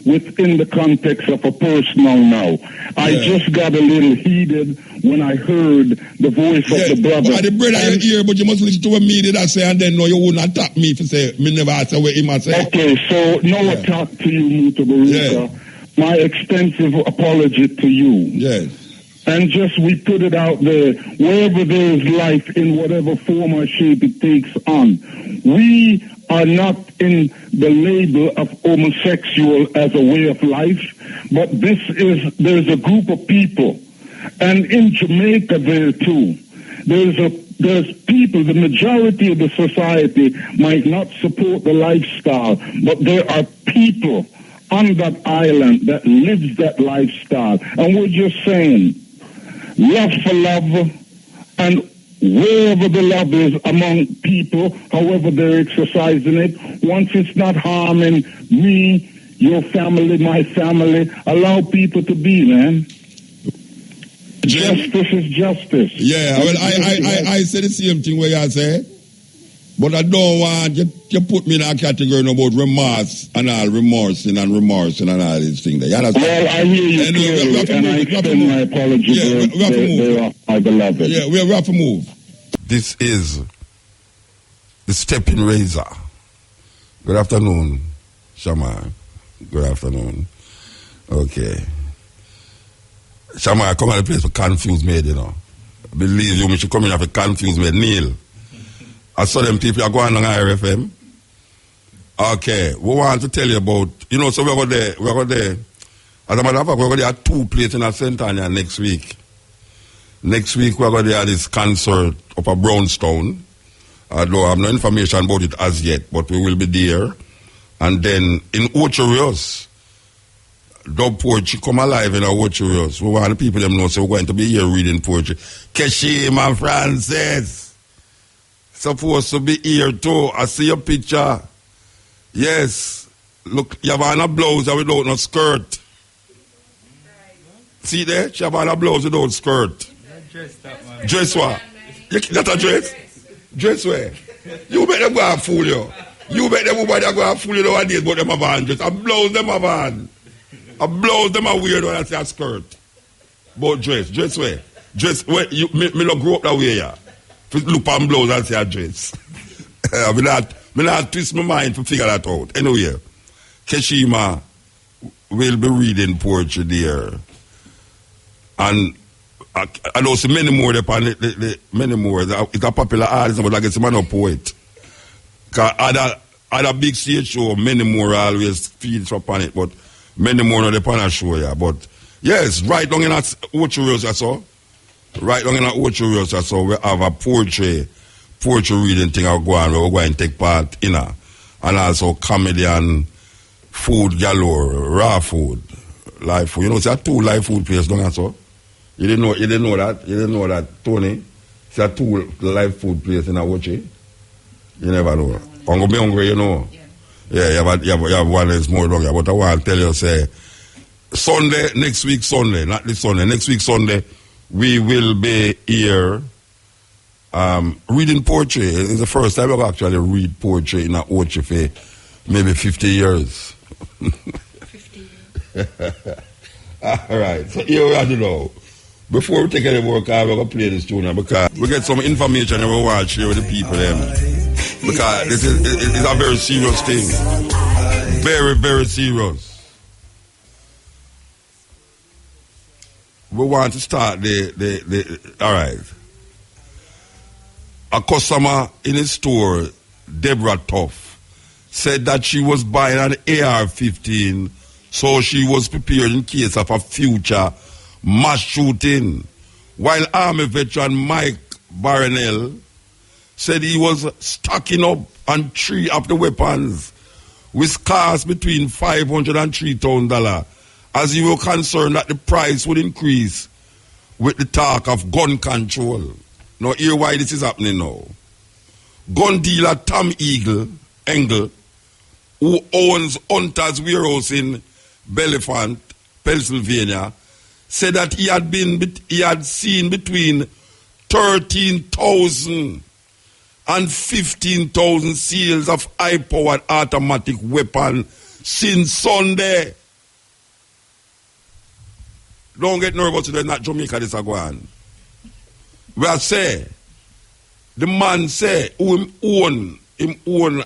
within the context of a personal now. I just got a little heated when I heard the voice of the brother. But the brother you hear, but you must listen to what me did I say, and then no, you wouldn't attack me if you say, me never say what him I say. Okay, so no attack to you, Mutabaruka. My extensive apology to you. Yes. And just we put it out there, wherever there is life in whatever form or shape it takes on. We are not in the label of homosexual as a way of life, but there's a group of people. And in Jamaica there too, there's people, the majority of the society might not support the lifestyle, but there are people on that island that lives that lifestyle. And we're just saying, love for love, and wherever the love is among people, however they're exercising it, once it's not harming me, your family, my family, allow people to be, man. Justice is justice. Yeah, well, I say the same thing where you say, but I don't want you put me in a category about remorse and all, remorsing and all these things. You understand? Well, I hear you clearly, and I extend my apology there, my beloved. Yeah, we have to move. This is the STEPPIN Razor. Good afternoon, Shama. Good afternoon. Okay. Shama, I come at the place to confuse me, you know. Believe you, me should come in and confuse me. Neil. I saw them people are going on IRFM. Okay, we want to tell you about, you know, so we're going there. As a matter of fact, we're going to have 2 places in St. Anna next week. Next week, we're going to have this concert up at Brownstown. Although I have no information about it as yet, but we will be there. And then in Ocho Rios, dub poetry come alive in our Ocho Rios. We want the people them know, so we're going to be here reading poetry. Keshim and Francis supposed to be here too. I see your picture. Yes. Look, you have on a blouse without no skirt. See there? She have on a blouse without skirt. Dress what? That's a dress? Dress where? You better go and fool you. You bet them everybody go and fool you nowadays, but them have on dress. A blouse them have on. A blouse them are weird when I say a skirt. But dress where? Dress where? Me not grow up that way, yeah. Look on blouse and say a dress. Me not twist my mind to figure that out. Anyway, Keshima will be reading poetry there. And I know see many more upon many more. It's a popular artist, but I guess I'm not a poet. Because other big stage show, many more always feeds upon it, but many more not upon a show, yeah. But yes, right down in that Ocho Rios I saw. Right down in that Ocho Rios I saw, we have a poetry reading thing I'll go on, we're going to take part in her. And also comedy and food galore, raw food, live food. You know, it's a 2 live food places down there, so. You didn't know that? You didn't know that, Tony? It's a 2 live food place in Awoche. You never know. I'm going to be hungry, you know. Yeah, you have one that's more longer. But I want to tell you, say, Sunday, next week Sunday, not this Sunday, next week Sunday, we will be here reading poetry. It's the first time I've actually read poetry in Awoche for maybe 50 years. 50 years. All right, so here we are now. Before we take any more, we're going to play this tune because we get some information and we want to share with the people. Because this is a very serious thing. Very, very serious. We want to start all right. A customer in a store, Deborah Tuff, said that she was buying an AR-15, so she was prepared in case of a future mass shooting, while Army veteran Mike Barnell said he was stocking up on 3 of the weapons with costs between $500 and $3,000, as he was concerned that the price would increase with the talk of gun control. Now hear why this is happening now. Gun dealer Tom Engel, who owns Hunter's Warehouse in Bellefonte, Pennsylvania, said that he had seen between 13,000 and 15,000 sales of high-powered automatic weapon since Sunday. Don't get nervous, it's not Jamaica this is going. Well, say, the man say, who own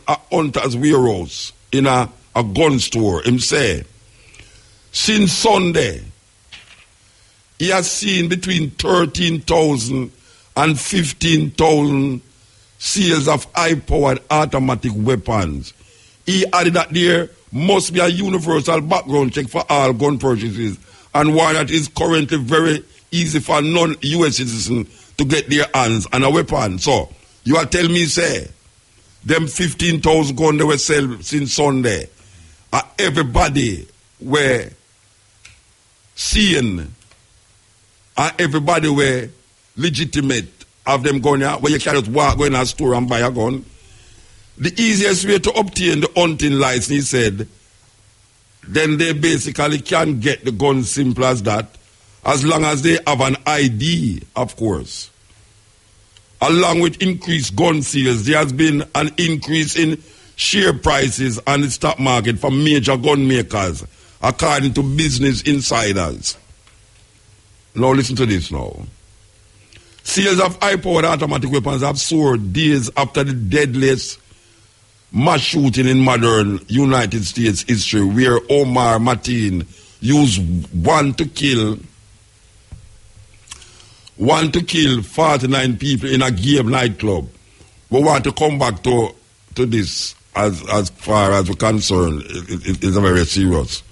a Hunter's Warehouse in a gun store, him say, since Sunday, he has seen between 13,000 and 15,000 sales of high-powered automatic weapons. He added that there must be a universal background check for all gun purchases, and one that is currently very easy for non-U.S. citizens to get their hands on a weapon. So, you are telling me, say, them 15,000 guns they were sold since Sunday, everybody were seeing, and everybody were legitimate of them going out where you can't just walk, go in a store and buy a gun. The easiest way to obtain the hunting license, he said, then they basically can get the gun simple as that. as long as they have an ID, of course. Along with increased gun sales, there has been an increase in share prices on the stock market for major gun makers, according to business insiders. Now listen to this now. Sales of high-powered automatic weapons have soared days after the deadliest mass shooting in modern United States history, where Omar Martin used one to kill 49 people in a gay nightclub. We want to come back to this as far as we're concerned. It's very serious,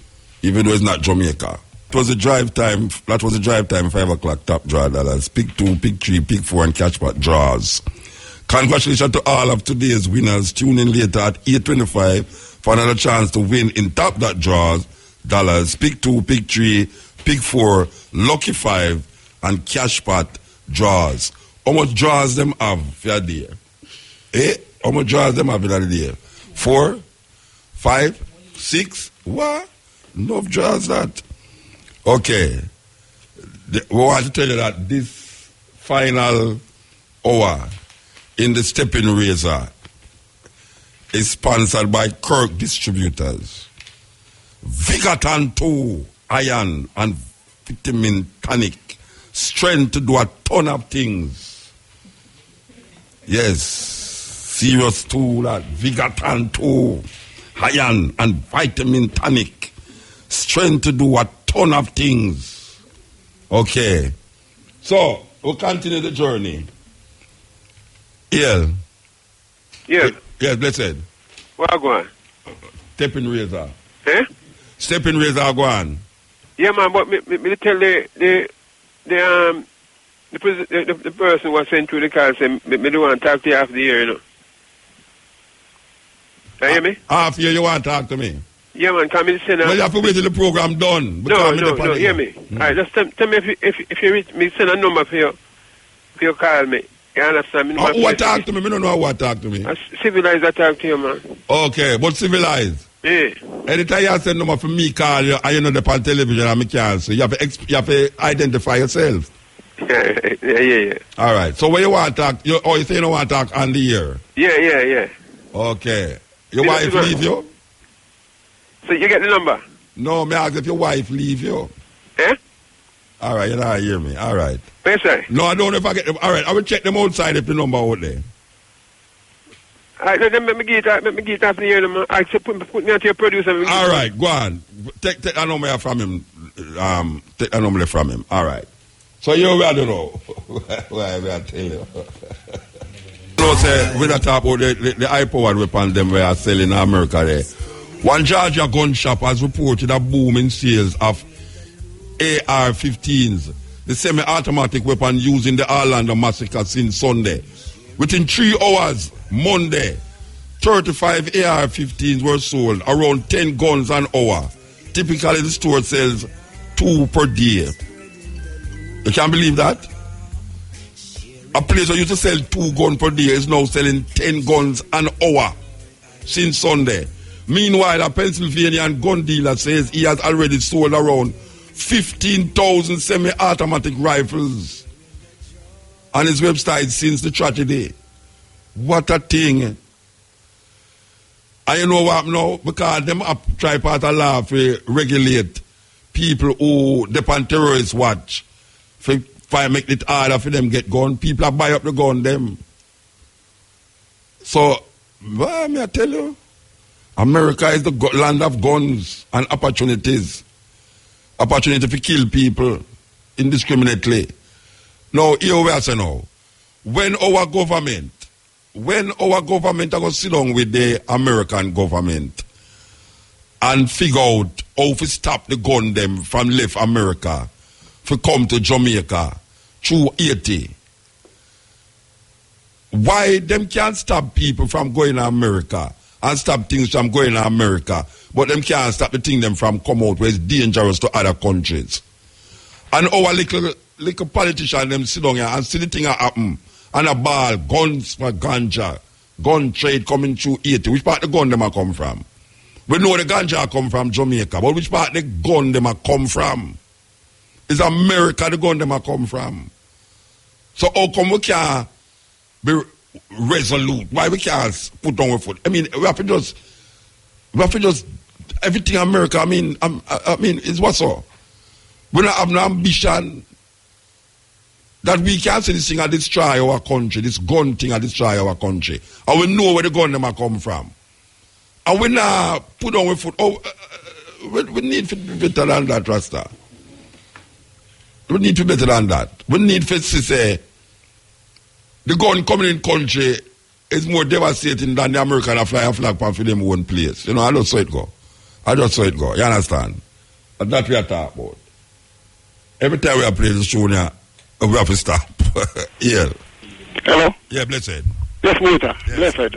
even though it's not Jamaica. It was a drive time. That was a drive time. 5 o'clock top draw dollars. Pick 2, pick 3, pick 4, and catch pot draws. Congratulations to all of today's winners. Tune in later at 8:25 for another chance to win in top that draws dollars. Pick 2, pick 3, pick 4, lucky 5, and cash pot draws. How much draws them have for a day? How much draws them have in a day? 4, 5, 6? What? Enough draws that. Okay. We want to tell you that this final hour in the STEPPIN Razor is sponsored by Kirk Distributors. Vigaton 2 Iron and Vitamin Tonic. Strength to do a ton of things. Yes. Serious 2, that Vigaton 2 Iron and Vitamin Tonic. Strength to do a ton of things. Okay. So, we'll continue the journey. Yeah. Yes. Yes, blessed. Where go on? STEPPIN Razor. Eh? STEPPIN Razor go on. Yeah, man, but me tell the person who was sent through the car say me don't want to talk to you after the year, you know. You hear me? After you want to talk to me? Yeah, man, come in. Well, you have to wait till the program done. No, hear me. All right, just tell me if you reach me, send a number for you call me. You understand me? Who talk to me? I don't know who talk to me. Civilized I talk to you, man. Okay, but civilized? Yeah. Anytime you send number for me, call you, and you know the on television and me cancel. You have to identify yourself. Yeah. All right. So when you want to talk, you say you don't want to talk on the air? Yeah. Okay. Your wife leave you? So you get the number? No, me ask if your wife leave you. Eh? All right, you don't hear me. All right. What you say? No, I don't know if I get them. All right, I will check them outside if the number out there. All right, then let me get it after the year. All right, so put me on to your producer. All right, go on. Take that number from him. Take that number from him. All right. So you already know. Why I tell you. No, say, we don't talk about the high-powered weapons them we are selling in America there. One Georgia gun shop has reported a boom in sales of AR-15s, the semi-automatic weapon used in the Orlando massacre since Sunday. Within 3 hours, Monday, 35 AR-15s were sold, around 10 guns an hour. Typically, the store sells 2 per day. You can't believe that? A place that used to sell 2 guns per day is now selling 10 guns an hour since Sunday. Meanwhile, a Pennsylvania gun dealer says he has already sold around 15,000 semi-automatic rifles on his website since the tragedy. What a thing. And you know what now? Because them try part of law to regulate people who depend on terrorist watch. If I make it harder for them get gun, people are buy up the gun them. So, well, may I tell you, America is the land of guns and opportunities. Opportunity to kill people indiscriminately. Now, here we are saying now, when our government are going to sit down with the American government and figure out how to stop the gun them from left America to come to Jamaica through Haiti, why them can't stop people from going to America and stop things from going to America, but them can't stop the thing them from come out where it's dangerous to other countries? And our little politician them sit down here and see the thing happen, and a ball, guns for ganja, gun trade coming through Haiti. Which part the gun them a come from? We know the ganja come from Jamaica, but which part the gun them a come from? It's America the gun them a come from. So how come we can't be resolute? Why we can't put down our foot? I mean, we have to just everything America. I mean, it's what's up. We don't have no ambition that we can see this thing and destroy our country. This gun thing and destroy our country, and we know where the gun them a come from. And we now put down our foot. We need to be better than that, Rasta. We need to be better than that. We need to say the gun coming in country is more devastating than the American fly a flag for them one place. You know, I just saw it go. You understand? And that we are talking about. Every time we are playing the show now, we have to stop. Yeah. Hello? Yeah, blessed. Yes, Muta. Yes. Blessed.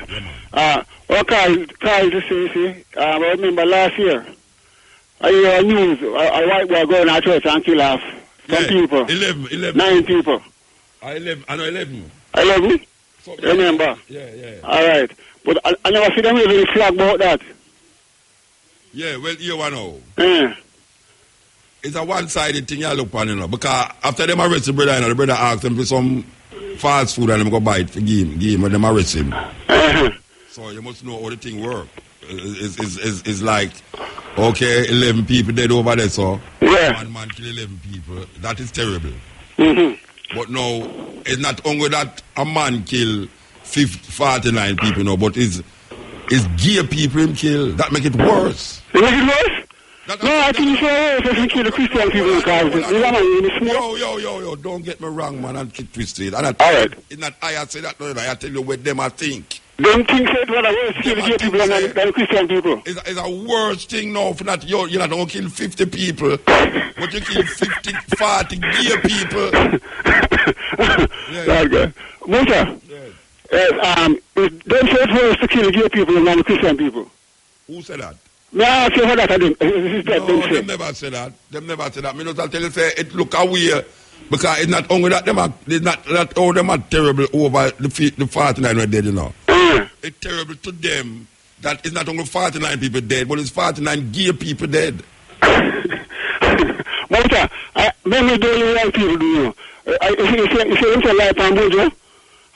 Yeah, well, Carl to say, I remember last year, I hear news, a white boy going to church and kill off some people. 11. 9 people. 11. I know 11. 11? So, Remember? Yeah. All right. But I never see them really flag about that. Yeah, well, you want to know. Yeah. It's a one-sided thing you look on, you know. Because after them arrest the brother, you know, the brother asked them for some fast food and them go buy it for give him when them arrest him. So you must know how the thing work. It's like, okay, 11 people dead over there, so one man kill 11 people. That is terrible. Mm-hmm. But no, it's not only that a man kill 49 people, no, but it's gay people him kill. That make it worse. It make it worse? No, I think it's worse if kill the Christian people because Yo, don't get me wrong, man, and get twisted. And all right. It's not I say that, no, I tell you what them I think. Them things say it's worse to kill the gay people than the Christian people. It's a worse thing now for that you're not going to kill 50 people, but you kill 40 gay people. That's good. Musa, them say it's worse to kill the gay people than the Christian people. Who said that? No, I say for that. Them never say that. Me not tell you say it look away because it's not only that not all them are terrible over the 49 were dead, you know. It's terrible to them that it's not only 49 people dead, but it's 49 gay people dead. Mota, maybe the only white people do, you know. If you don't like Pambujo,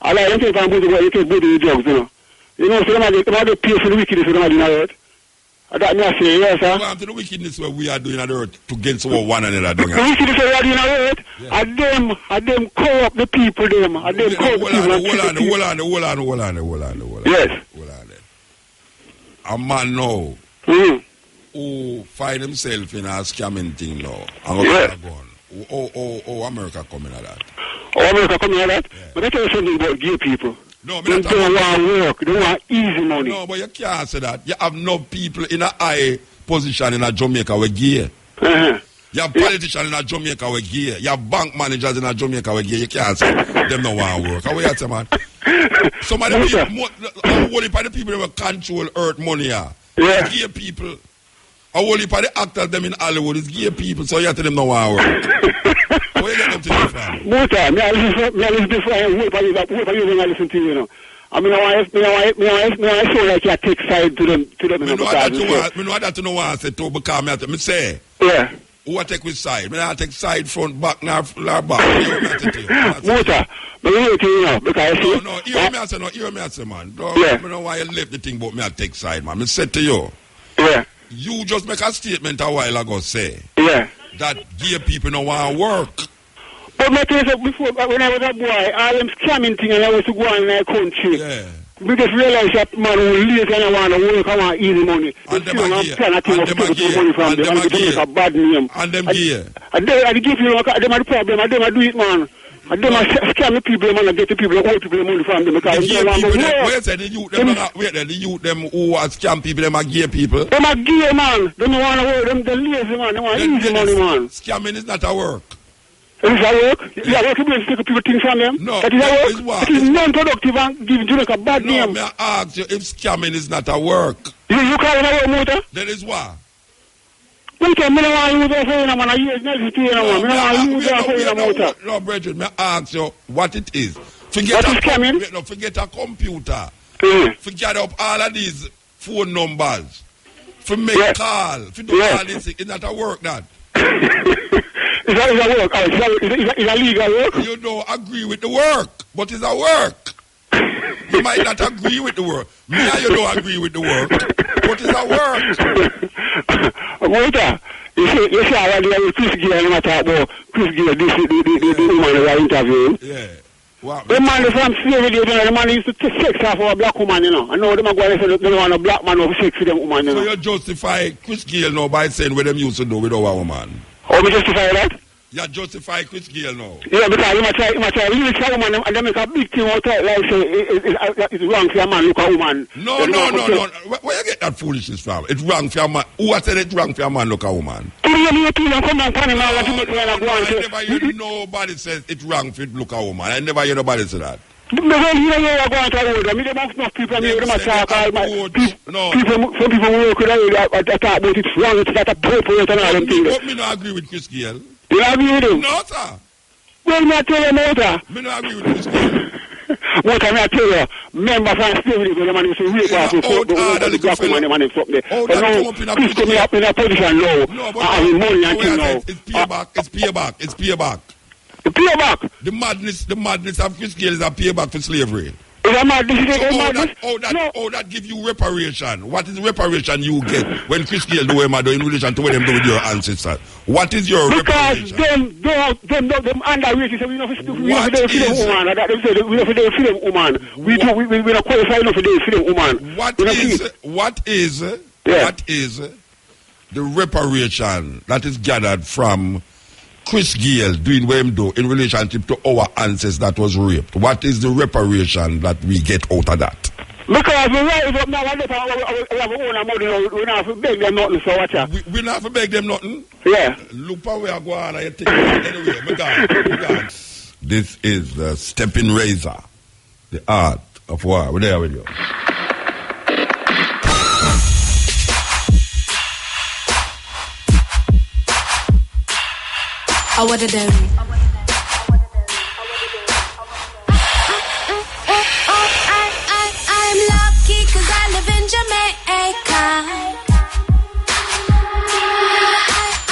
I like to Pambujo where you can do the drugs, you know. You know, somebody pay for the wickedness of the man in the earth. That me say, yes, sir. Well, to the wickedness what we are doing on the earth to get one another. The wickedness we are doing on the earth, and them call up the people, them. And them call up the people. Hold on. Yes. Hold on. A man now who find himself in a scamming thing now. And America coming at that. Oh, America coming at that? Yeah. But I tell you something about gay people. No, they don't want work. They want easy money. No, but you can't say that. You have no people in a high position in a Jamaica with gay. You have politicians in a Jamaica with gay. You have bank managers in a Jamaica with gay. You can't say them don't want work. How you say, man? Some of the people, only by the people that will control earth money are gay people. Only by the actors them in Hollywood is gay people. So you have to them don't want work. Where you get them to do from? Mota, me I listen before I wait for you when I listen to you, you know. I mean, I feel like you take side to them. Me know that to know what I say too, because me say, yeah. Who I take which side? Me I take side, front, back, now back. Mota, but you know, because hear me I say, man. I know why you left the thing, but me I take side, man. Me said to you, you just make a statement a while ago, say, that gay people don't want to work. But my case before, when I was a boy, all them scamming thing and I was to go in my country. Yeah. We just realized that man who lazy and I want to work, I want easy money. And them are gay. And them are gay. And them gay. And they give you, them are the problem, and them are do it, man. And them are scam the people, man, and get the people, old people, money from them. Because the gay people, where said the youth, the youth, them who are scam people, them are gay people. Them are gay, man. They don't want to work, them the lazy, man. They want easy money, man. Scamming is not a work. Is that work? Yeah, work to take people things from them? No, that is work. It is non-productive and give Jamaica a bad name. No, may I ask you if scamming is not a work? You call it a work, Mota? That is why. No, Brethren, may I ask you what it is. Forget a computer. Forget up all of these phone numbers. For make call. For do all this, it's not a work, that. It's a work. It's a legal work. You don't agree with the work, but it's a work. You might not agree with the work. Me and you don't agree with the work, but it's a work. Walter, you see how I Chris Gale, no matter about Chris Gale, the woman who are interviewing. Yeah. Wow. The man is from slavery, the man used to take sex off of a black woman, you know. I know them are going to say they don't want a black man over sex with them woman, you know. So you justify Chris Gale now by saying what them used to do with our woman? How we justify that? You justify Chris Gale now? Yeah, because you might try to reach a woman and they make a big thing out of it, like say it's wrong for a man look at a woman. No. Where you get that foolishness from? It's wrong for a man. Who has said it's wrong for a man look at a woman? Nobody says it's wrong for it look at a woman. I never hear nobody say that. Some people work with it talk about it's wrong, it's not appropriate and all them things. But me not agree with Chris Gale. You agree with him? No, sir. Well, me tell you, Mota. Me not agree with Chris Gale. Mota, me tell you, members and slavery, the man used to rape off the black woman, the man is up there. But now, Chris coming up in a position now, having money and things now. It's payback. The payback? The madness of Chris Gale is a payback for slavery. Is a madness? Oh, that give you reparation. What is reparation you get when Chris Gale do what in relation to what them do with your ancestors? What is your reparation? Because them underrated, so we don't feel woman. They say we don't feel woman. We don't qualify enough for the film woman. What is the reparation that is gathered from Chris Gale doing what him do in relationship to our ancestors that was raped? What is the reparation that we get out of that? Because we rise up now and we have our own money, we don't have to beg them nothing, so watch out. We don't have to beg them nothing? Yeah. Look how we are going and you take it anyway. My God. This is the STEPPIN razor, the art of war. We're there with you. I would have done. I'm lucky cause I live in Jamaica.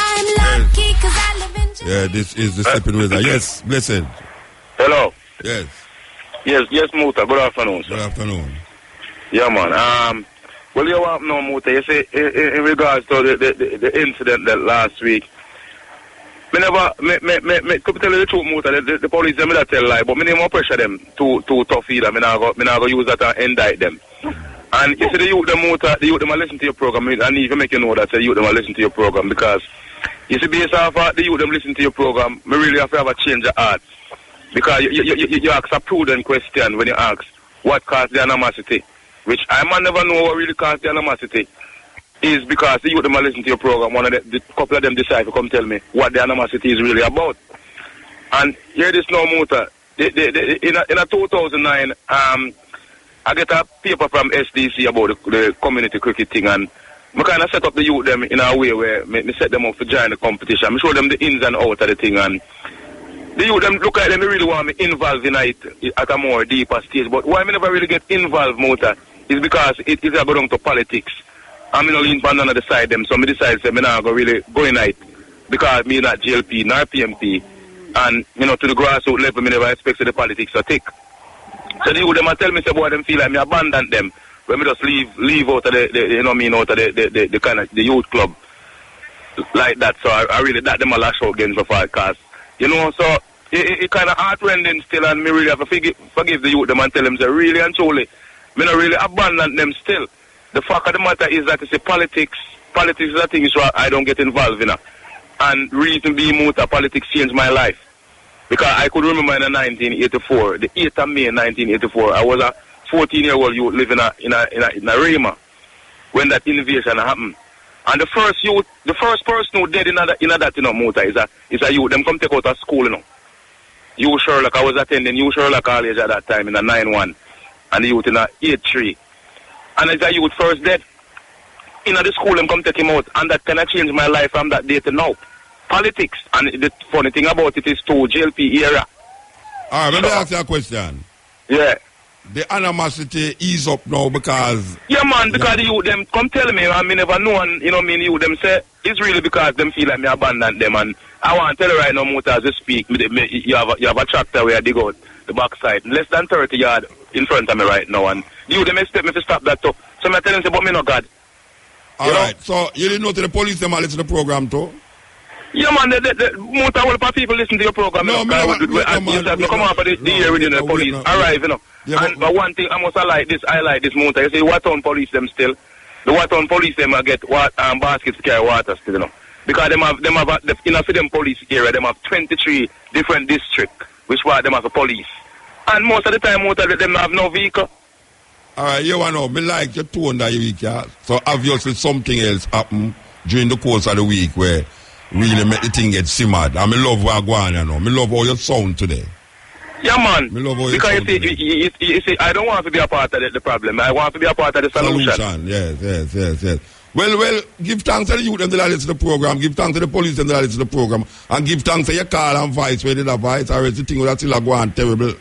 I'm lucky cause I live in Jamaica. Yeah, this is the STEPPIN razor. Yes, blessed. Hello. Yes. Yes, Muta. Good afternoon, sir. Good afternoon. Yeah, man. Well, you want to know, Muta, you say in regards to the incident that last week, me could tell you the truth, Muta, the police them that tell lie, but me never pressure them too tough either. Me not go use that and indict them. And you see the youth them, Muta, the youth them listen to your program, and even make you know that the youth them listen to your program, because you see based off the youth them listen to your program, me really have to have a change of heart. Because you ask a prudent question when you ask what caused the animosity, which I might never know what really caused the animosity. Is because the youth them listen to your program, one of the couple of them decide to come tell me what the animosity is really about. And hear this now, Muta. In a 2009, I get a paper from SDC about the community cricket thing, and I kind of set up the youth them in a way where me set them up to join the competition. I show them the ins and outs of the thing, and the youth them look like them really want me involved in it at a more deeper stage. But why me never really get involved, Muta, is because it is going down to politics. I'm not lean on the side them, so I decide to say I'm not going to really go in it because me not GLP nor PMP, and to the grassroots level me never expect the politics to take. So the youth them tell me say boy them feel like me abandon them when me just leave out of the kind of the youth club like that. So I really that them a lash out again so far, cause so it kind of heartrending still, and me really have to forgive the youth them and tell them say really and truly me not really abandon them still. The fact of the matter is that it's a politics. Politics is a thing I don't get involved in. And reason being, Muta, politics changed my life. Because I could remember in 1984, the 8th of May 1984, I was a 14-year-old youth living in a Rema when that invasion happened. And the first person who dead in that Muta, is a youth. Them come take out of school, U Sherlock, I was attending U Sherlock College at that time in a 9-1. And the youth in a 8-3. And as a youth first dead, in the school, them come take him out, and that kind of changed my life from that day to now. Politics, and the funny thing about it is too JLP era. Alright, let me ask you a question. Yeah. the animosity ease up now because... Yeah, man, because you them come tell me, and me never know, and you know, me you them say, it's really because them feel like me abandon them, and I want to tell you right now, Muta, as you speak, you have a tractor where I dig out the backside, less than 30 yards in front of me right now, and you them expect me to stop that too. So I'm telling you, but me no God. Alright, so you didn't know to the police them listen to the program too? Yeah, man, the Muta, all the people listen to your program. No, man, you come up with the year within the police, arrive, you know. Yeah, but one thing I must highlight this Muta. You say Watertown police them still. The Watertown police them get baskets to carry water still, you know. Because them have in a them police area, them have 23 different districts, which were them as a police. And most of the time, Muta, them have no vehicle. Alright, you know, me like your tone that you week, yeah. So obviously something else happened during the course of the week where really make the thing get simmered. And me love what I go on, you know. Me love how you sound today. Yeah, man. Me love how because you see, I don't want to be a part of the problem. I want to be a part of the solution. Yes. Well, give thanks to the youth and the listen to the program. Give thanks to the police and the listen to the program. And give thanks to your call and voice where they have voice. Or else the thing that's still go on terrible.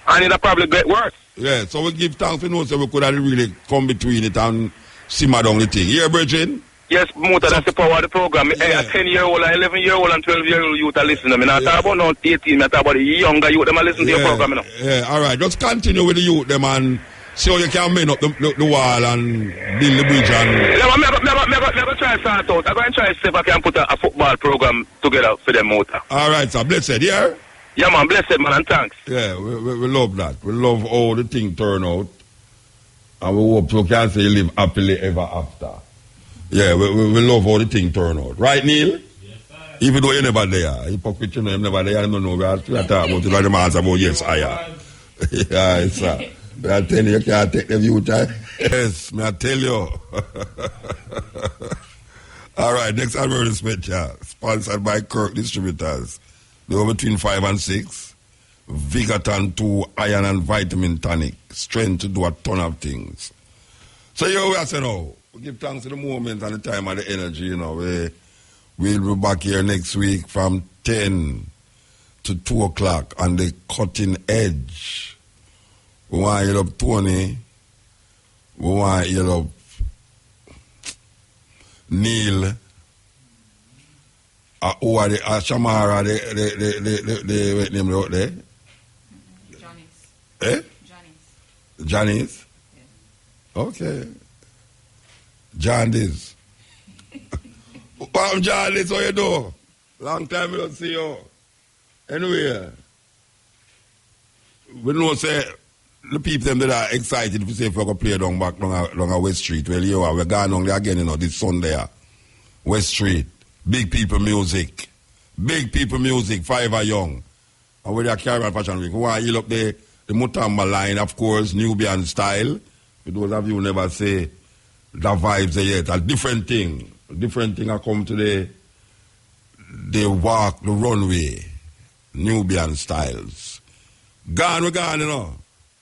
And it'll probably get worse. Yeah, so we give thanks to know so we could have really come between it and simmer down the thing. Here, Bridget? Yes, Muta, that's the power of the program. Yeah. A 10-year-old, 11-year-old, and 12-year-old youth are listening. I mean, I talk about now 18, I talk about the younger youth, them are listening to your program, you know. Yeah, all right. Just continue with the youth, them, and see how you can mend up the wall and build the bridge. And... Yeah, I'm going to try to start out. I'm going to try to see if I can put a football program together for them, Muta. All right, sir. Blessed, yeah? Yeah, man, blessed, man, and thanks. Yeah, we love that. We love how the thing turn out. And we hope you can say you live happily ever after. Yeah, we love how the thing turn out. Right, Neil? Yes, sir. Even though you're never there. Hypocrite, you know, you're never there. I don't know. We are talking about it. Like the man answer about yes, I am. Yeah, sir. I tell you can't take the view time. Yes, may I tell you. All right, next advertisement, yeah. Sponsored by Kirk Distributors. They were between 5 and 6. Vigaton 2 iron and vitamin tonic. Strength to do a ton of things. So here we are saying now. We give thanks to the moment and the time and the energy, you know. We'll be back here next week from 10 to 2 o'clock on the cutting edge. We want to hear up Tony. We want to hear up Neil. Who are the Shamara, the what name out there? Johnny's. Eh? Johnny's. Johnny's? Yeah. Okay. Johnny's. Johnny's, how you do? Long time we don't see you. Anyway, we know say the people them that are excited to say if we're going to play down back along West Street. Well, you are, we're going on there again, you know, this Sunday. West Street. Big people music. Big people music, 5 are young. And with their Caribbean Fashion Week. We want to heal up the Mutamba line, of course, Nubian style. For those of you who never say the vibes there yet. A different thing. A different thing I come to the walk, the runway. Nubian styles. Gone, we're gone, you know.